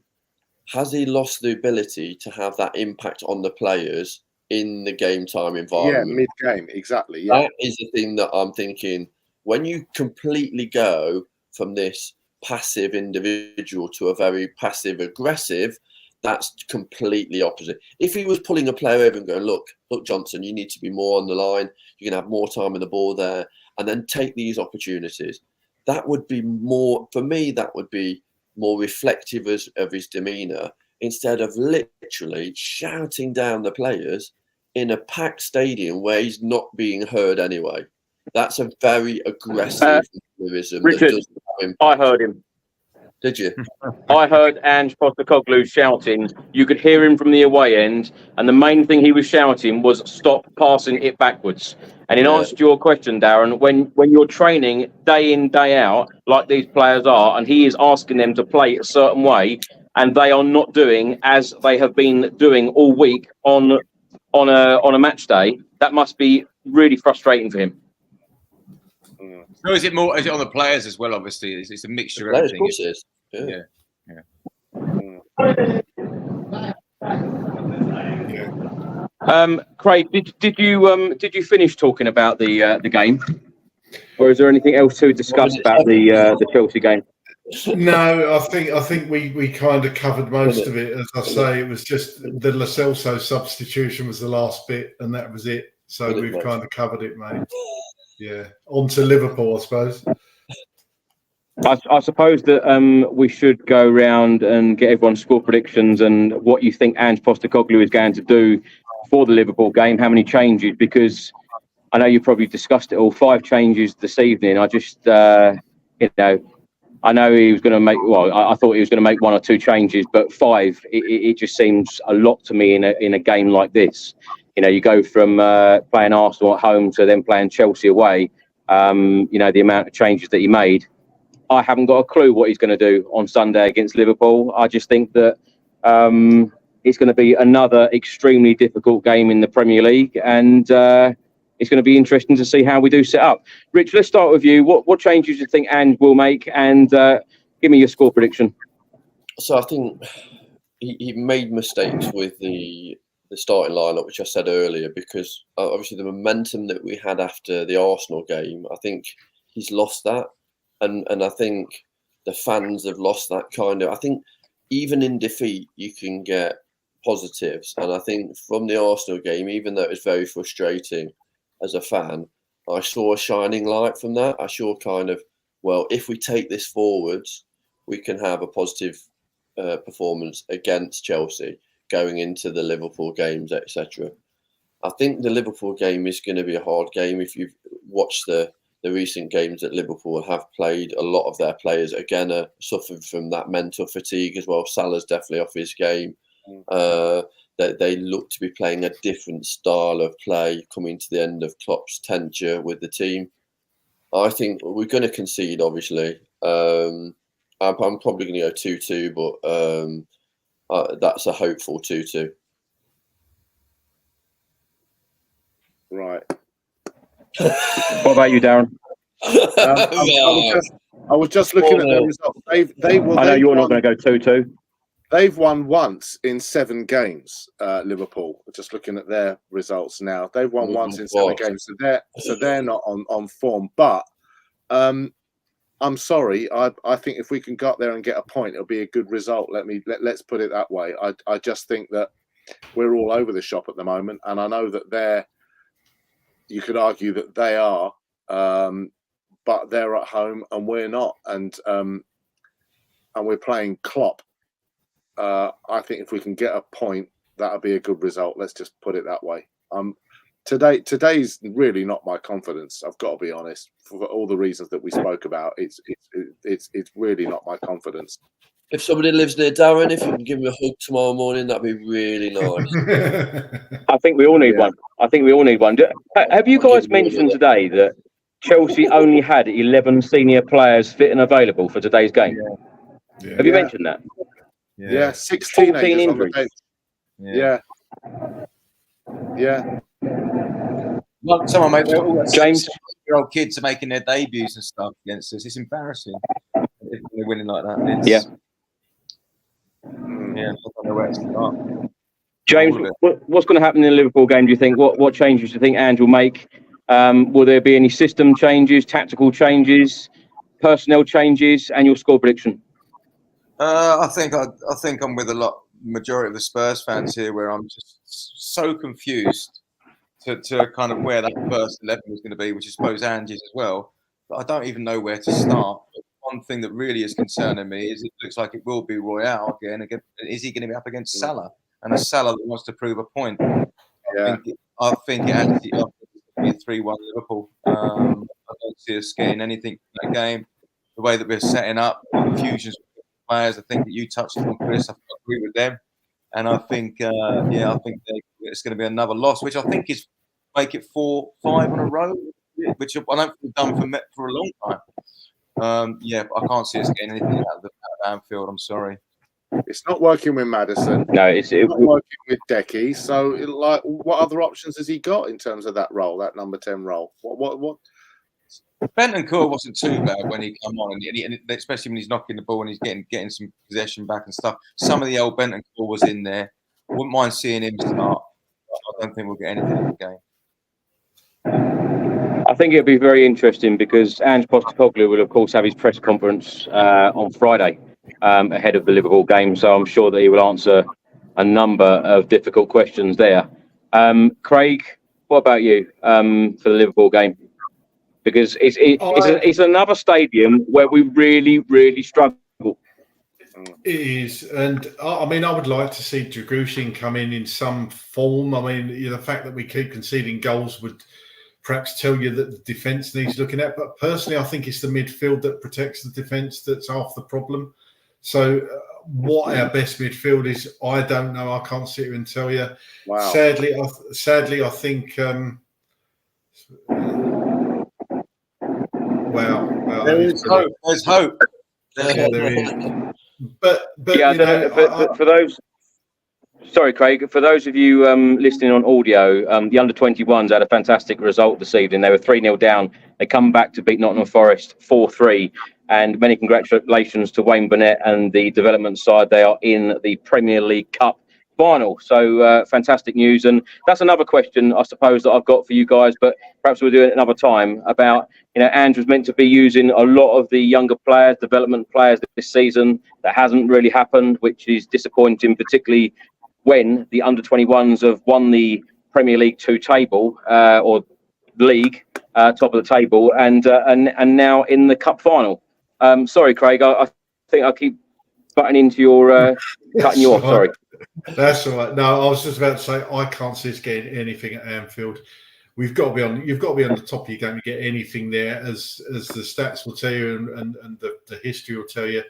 has he lost the ability to have that impact on the players in the game time environment? Yeah, mid-game, exactly. Yeah. That is the thing that I'm thinking. When you completely go from this passive individual to a very passive aggressive, that's completely opposite. If he was pulling a player over and going, look, Johnson, you need to be more on the line. You can have more time with the ball there, and then take these opportunities. That would be more, for me, that would be more reflective of his demeanour, instead of literally shouting down the players in a packed stadium where he's not being heard anyway. That's a very aggressive mannerism. Richard, I heard him. Did you? I heard Ange Postecoglou shouting. You could hear him from the away end, and the main thing he was shouting was stop passing it backwards. And in answer to your question, Darren, when you're training day in, day out, like these players are, and he is asking them to play a certain way, and they are not doing as they have been doing all week on a match day, that must be really frustrating for him. So is it on the players as well? Obviously, it's a mixture of everything. Of course it is. Yeah. Craig, did you finish talking about the game, or is there anything else to discuss about the Chelsea game? No, I think we kind of covered most of it. As I say, it was just the Lo Celso substitution was the last bit, and that was it. So we've kind of covered it, mate. Yeah, on to Liverpool, I suppose. I suppose that we should go round and get everyone's score predictions and what you think Ange Postecoglou is going to do for the Liverpool game. How many changes? Because I know you probably discussed it all. 5 changes this evening. I just, I know he was going to make. Well, I thought he was going to make 1 or 2 changes, but 5. It just seems a lot to me in a game like this. You go from playing Arsenal at home to then playing Chelsea away. The amount of changes that he made. I haven't got a clue what he's going to do on Sunday against Liverpool. I just think that it's going to be another extremely difficult game in the Premier League, and it's going to be interesting to see how we do set up. Rich, let's start with you. What changes do you think Ange will make, and give me your score prediction. So I think he made mistakes with the starting lineup, which I said earlier, because obviously the momentum that we had after the Arsenal game, I think he's lost that. And I think the fans have lost that kind of. I think even in defeat, you can get positives. And I think from the Arsenal game, even though it was very frustrating as a fan, I saw a shining light from that. I saw kind of, well, if we take this forwards, we can have a positive performance against Chelsea going into the Liverpool games, etc. I think the Liverpool game is going to be a hard game. If you've watched the recent games that Liverpool have played, a lot of their players, again, are suffering from that mental fatigue as well. Salah's definitely off his game. They look to be playing a different style of play coming to the end of Klopp's tenure with the team. I think we're going to concede, obviously. I'm probably going to go 2-2, but that's a hopeful 2-2. Right. What about you, Darren? I was just looking at the results. I know you're not going to go 2-2. They've won once in 7 games. Liverpool. Just looking at their results now, they've won once in 7 games. So they're not on form. But I'm sorry. I think if we can go up there and get a point, it'll be a good result. Let's put it that way. I just think that we're all over the shop at the moment, and I know that you could argue that they are, but they're at home and we're not, and we're playing Klopp. I think if we can get a point, that'll be a good result. Let's just put it that way. Today's really not my confidence. I've got to be honest. For all the reasons that we spoke about, it's really not my confidence. If somebody lives near Darren, if you can give me a hug tomorrow morning, that'd be really nice. I think we all need one. Have you guys mentioned today that Chelsea only had 11 senior players fit and available for today's game? Yeah. Have you mentioned that? Yeah, 16 injuries. Yeah. Well, someone made James. 6-year-old kids are making their debuts and stuff against us. It's embarrassing if they're winning like that. I don't know where to start. James, what's going to happen in the Liverpool game, do you think? What changes do you think Ange will make? Will there be any system changes, tactical changes, personnel changes, and your score prediction? I think I'm with majority of the Spurs fans here, where I'm just so confused to kind of where that first 11 is going to be, which I suppose Ange is as well. But I don't even know where to start. But one thing that really is concerning me is it looks like it will be Royale again. Is he going to be up against Salah? And a Salah that wants to prove a point. I think it actually will be a 3-1 Liverpool. I don't see us getting anything from that game. The way that we're setting up, confusions with players, I think that you touched on, Chris. I agree with them. And I think, it's going to be another loss, which I think is make it 4-5 in a row, which I don't think we've done for a long time. But I can't see us getting anything out of Anfield. I'm sorry. It's not working with Maddison. No, it's not working with Decky. So, what other options has he got in terms of that role, that number 10 role? What? Bentancur wasn't too bad when he came on, and especially when he's knocking the ball and he's getting some possession back and stuff. Some of the old Bentancur was in there. I wouldn't mind seeing him start. I don't think we'll get anything in the game. I think it'll be very interesting because Ange Postecoglou will, of course, have his press conference on Friday ahead of the Liverpool game. So I'm sure that he will answer a number of difficult questions there. Craig, what about you for the Liverpool game? Because it's another stadium where we really, really struggle. It is, and I mean, I would like to see Dragushin come in some form. I mean, the fact that we keep conceding goals would perhaps tell you that the defence needs looking at. But personally, I think it's the midfield that protects the defence that's half the problem. So what our best midfield is, I don't know. I can't sit here and tell you. Wow. Sadly, I think. Well, there is hope. There's hope. Yeah, there is. But for those. Sorry, Craig. For those of you listening on audio, the under-21s had a fantastic result this evening. They were 3-0 down. They come back to beat Nottingham Forest 4-3. And many congratulations to Wayne Burnett and the development side. They are in the Premier League Cup final. So fantastic news. And that's another question, I suppose, that I've got for you guys. But perhaps we'll do it another time about, Ange was meant to be using a lot of the younger players, development players this season. That hasn't really happened, which is disappointing, particularly when the under-21s have won the Premier League 2 table or league top of the table and now in the cup final. Sorry, Craig, I think I keep butting into your cutting you off. Sorry. That's all right. No, I was just about to say I can't see us getting anything at Anfield. You've got to be on the top of your game to get anything there, as the stats will tell you and the history will tell you.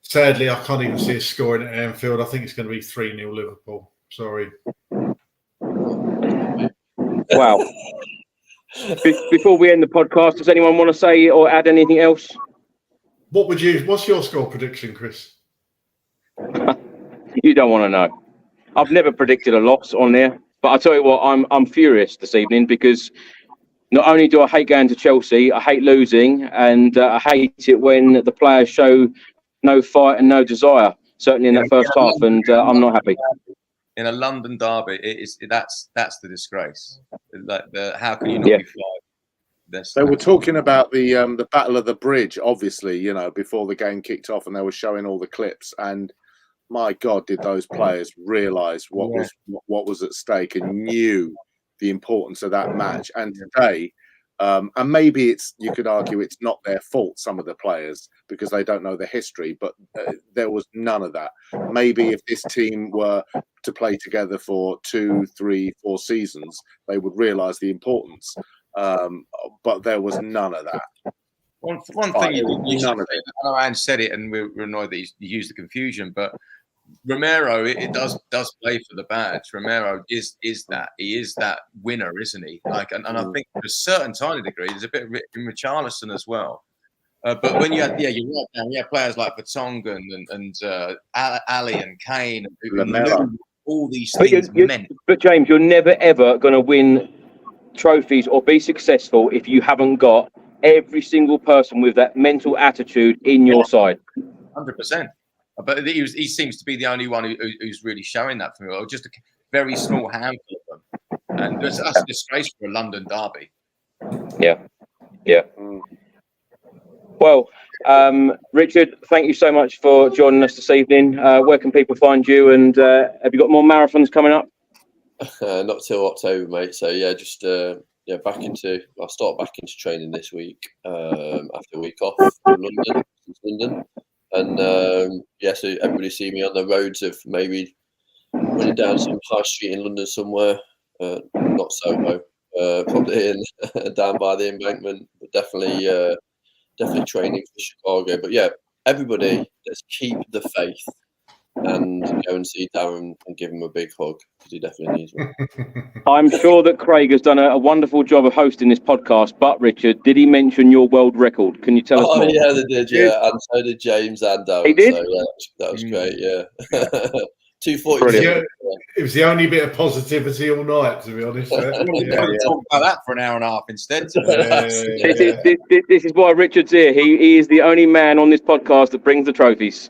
Sadly, I can't even see us scoring at Anfield. I think it's going to be 3-0 Liverpool. Sorry. Wow. Before we end the podcast, does anyone want to say or add anything else? What's your score prediction, Chris? You don't want to know. I've never predicted a loss on there, but I'll tell you what, I'm furious this evening because not only do I hate going to Chelsea, I hate losing, and I hate it when the players show no fight and no desire, certainly in that first half, and I'm not happy. In a London derby, that's the disgrace. How can you not be fired? They were talking about the Battle of the Bridge, obviously, before the game kicked off, and they were showing all the clips. And my God, did those players realise what was at stake and knew the importance of that match? And today, And maybe you could argue it's not their fault, some of the players, because they don't know the history, but there was none of that. Maybe if this team were to play together for 2, 3, 4 seasons, they would realise the importance. But there was none of that. One thing you should say, I know Ange said it, and we're annoyed that he used the confusion, but Romero, it does play for the badge. Romero is that. He is that winner, isn't he? Like, and I think to a certain tiny degree, there's a bit of Richarlison as well. But when you had, you're right, man, you had players like Vertonghen and Ali and Kane and who knew all these things meant. But James, you're never ever going to win trophies or be successful if you haven't got every single person with that mental attitude in your side. 100%. But he seems to be the only one who's really showing that for me. Or just a very small handful of them. And that's a disgrace for a London derby. Yeah. Well, Richard, thank you so much for joining us this evening. Where can people find you? And have you got more marathons coming up? Not till October, mate. So yeah, just I'll start back into training this week after a week off from London. And so everybody see me on the roads of maybe running down some high street in London somewhere, not Soho, probably down by the Embankment, but definitely training for Chicago. But yeah, everybody, let's keep the faith and go and see Darren and give him a big hug because he definitely needs one. I'm sure that Craig has done a wonderful job of hosting this podcast, but Richard, did he mention your world record? Can you tell us more? Oh yeah, they did, yeah, and so did James and Darren. He did? So, yeah, that was great, yeah. 240. It was the only bit of positivity all night, to be honest. Talk about that for an hour and a half instead. This is why Richard's here. He is the only man on this podcast that brings the trophies.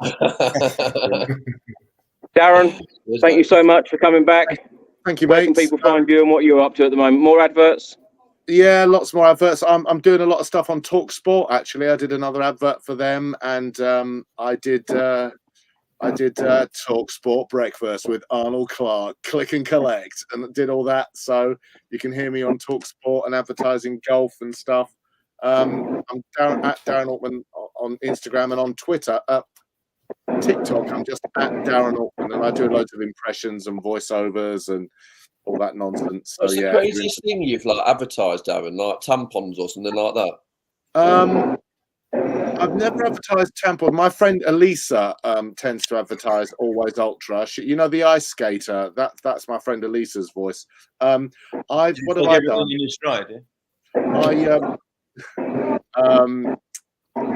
Darren, thank you so much for coming back. Thank you, Where mate. can people find you and what you're up to at the moment? More adverts? Yeah, lots more adverts. I'm doing a lot of stuff on TalkSport. Actually, I did another advert for them, and I did TalkSport breakfast with Arnold Clark, click and collect, and did all that. So you can hear me on TalkSport and advertising golf and stuff. I'm at Darren Altman on Instagram and on Twitter. TikTok, I'm just at Darren Altman, and I do loads of impressions and voiceovers and all that nonsense. So, What's the craziest thing you've advertised, Darren? Like tampons or something like that? I've never advertised tampon. My friend Elisa tends to advertise Always Ultra. The ice skater. That's my friend Elisa's voice. What have I done? In your stride,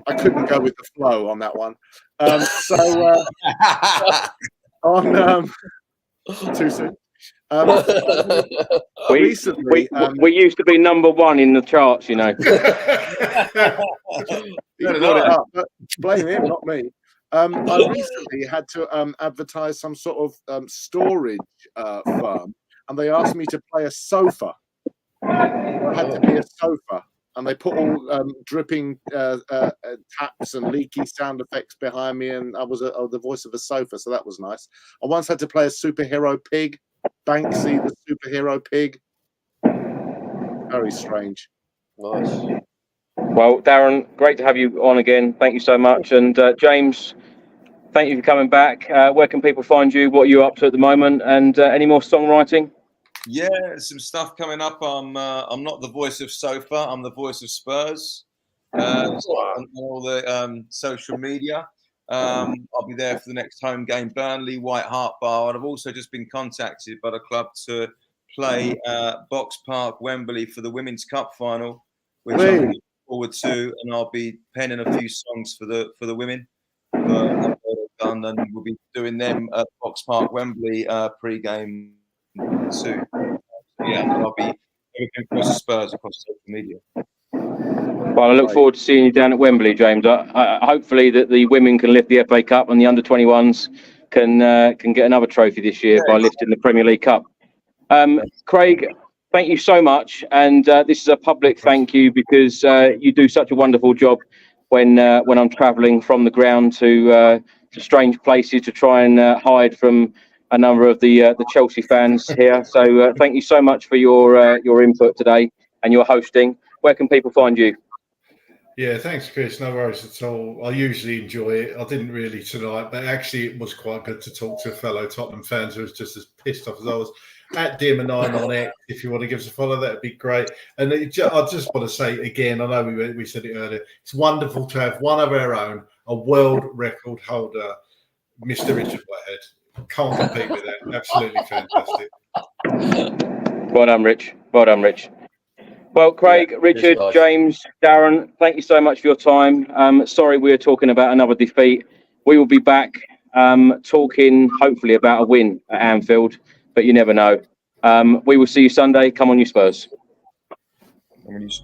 I couldn't go with the flow on that one. Too soon. Recently, we used to be number one in the charts, you know. But blame him, not me. I recently had to advertise some sort of storage firm, and they asked me to play a sofa. I had to be a sofa, and they put all dripping taps and leaky sound effects behind me, and I was the voice of a sofa, so that was nice. I once had to play a superhero pig, Banksy the superhero pig. Very strange. Nice. Well, Darren, great to have you on again. Thank you so much. And James, thank you for coming back. Where can people find you? What are you up to at the moment? And any more songwriting? Yeah, some stuff coming up. I'm not the voice of Sofa. I'm the voice of Spurs. On all the social media. I'll be there for the next home game, Burnley, White Hart Bar. And I've also just been contacted by the club to play Box Park, Wembley for the Women's Cup final, which I'm looking forward to. And I'll be penning a few songs for the women. And we'll be doing them at Box Park, Wembley pre-game soon. And I'll be looking for Spurs across social media. Well, I look forward to seeing you down at Wembley, James. Hopefully that the women can lift the FA Cup and the under-21s can get another trophy this year by lifting the Premier League Cup. Craig, thank you so much. And this is a public thank you because you do such a wonderful job when I'm travelling from the ground to strange places to try and hide from a number of the Chelsea fans here. So thank you so much for your input today and your hosting. where can people find you? Yeah, thanks, Chris. No worries at all. I usually enjoy it. I didn't really tonight, but actually it was quite good to talk to fellow Tottenham fans who was just as pissed off as I was. At demeanor on X, if you want to give us a follow, that'd be great. And I just want to say again, I know we said it earlier, it's wonderful to have one of our own, a world record holder, Mr. Richard Whitehead. Can't compete with that. Absolutely fantastic. Well done, Rich. Well done, Rich. Well, Craig, Richard, James, Darren, thank you so much for your time. Sorry we were talking about another defeat. We will be back talking, hopefully, about a win at Anfield, but you never know. We will see you Sunday. Come on, you Spurs. I'm going to use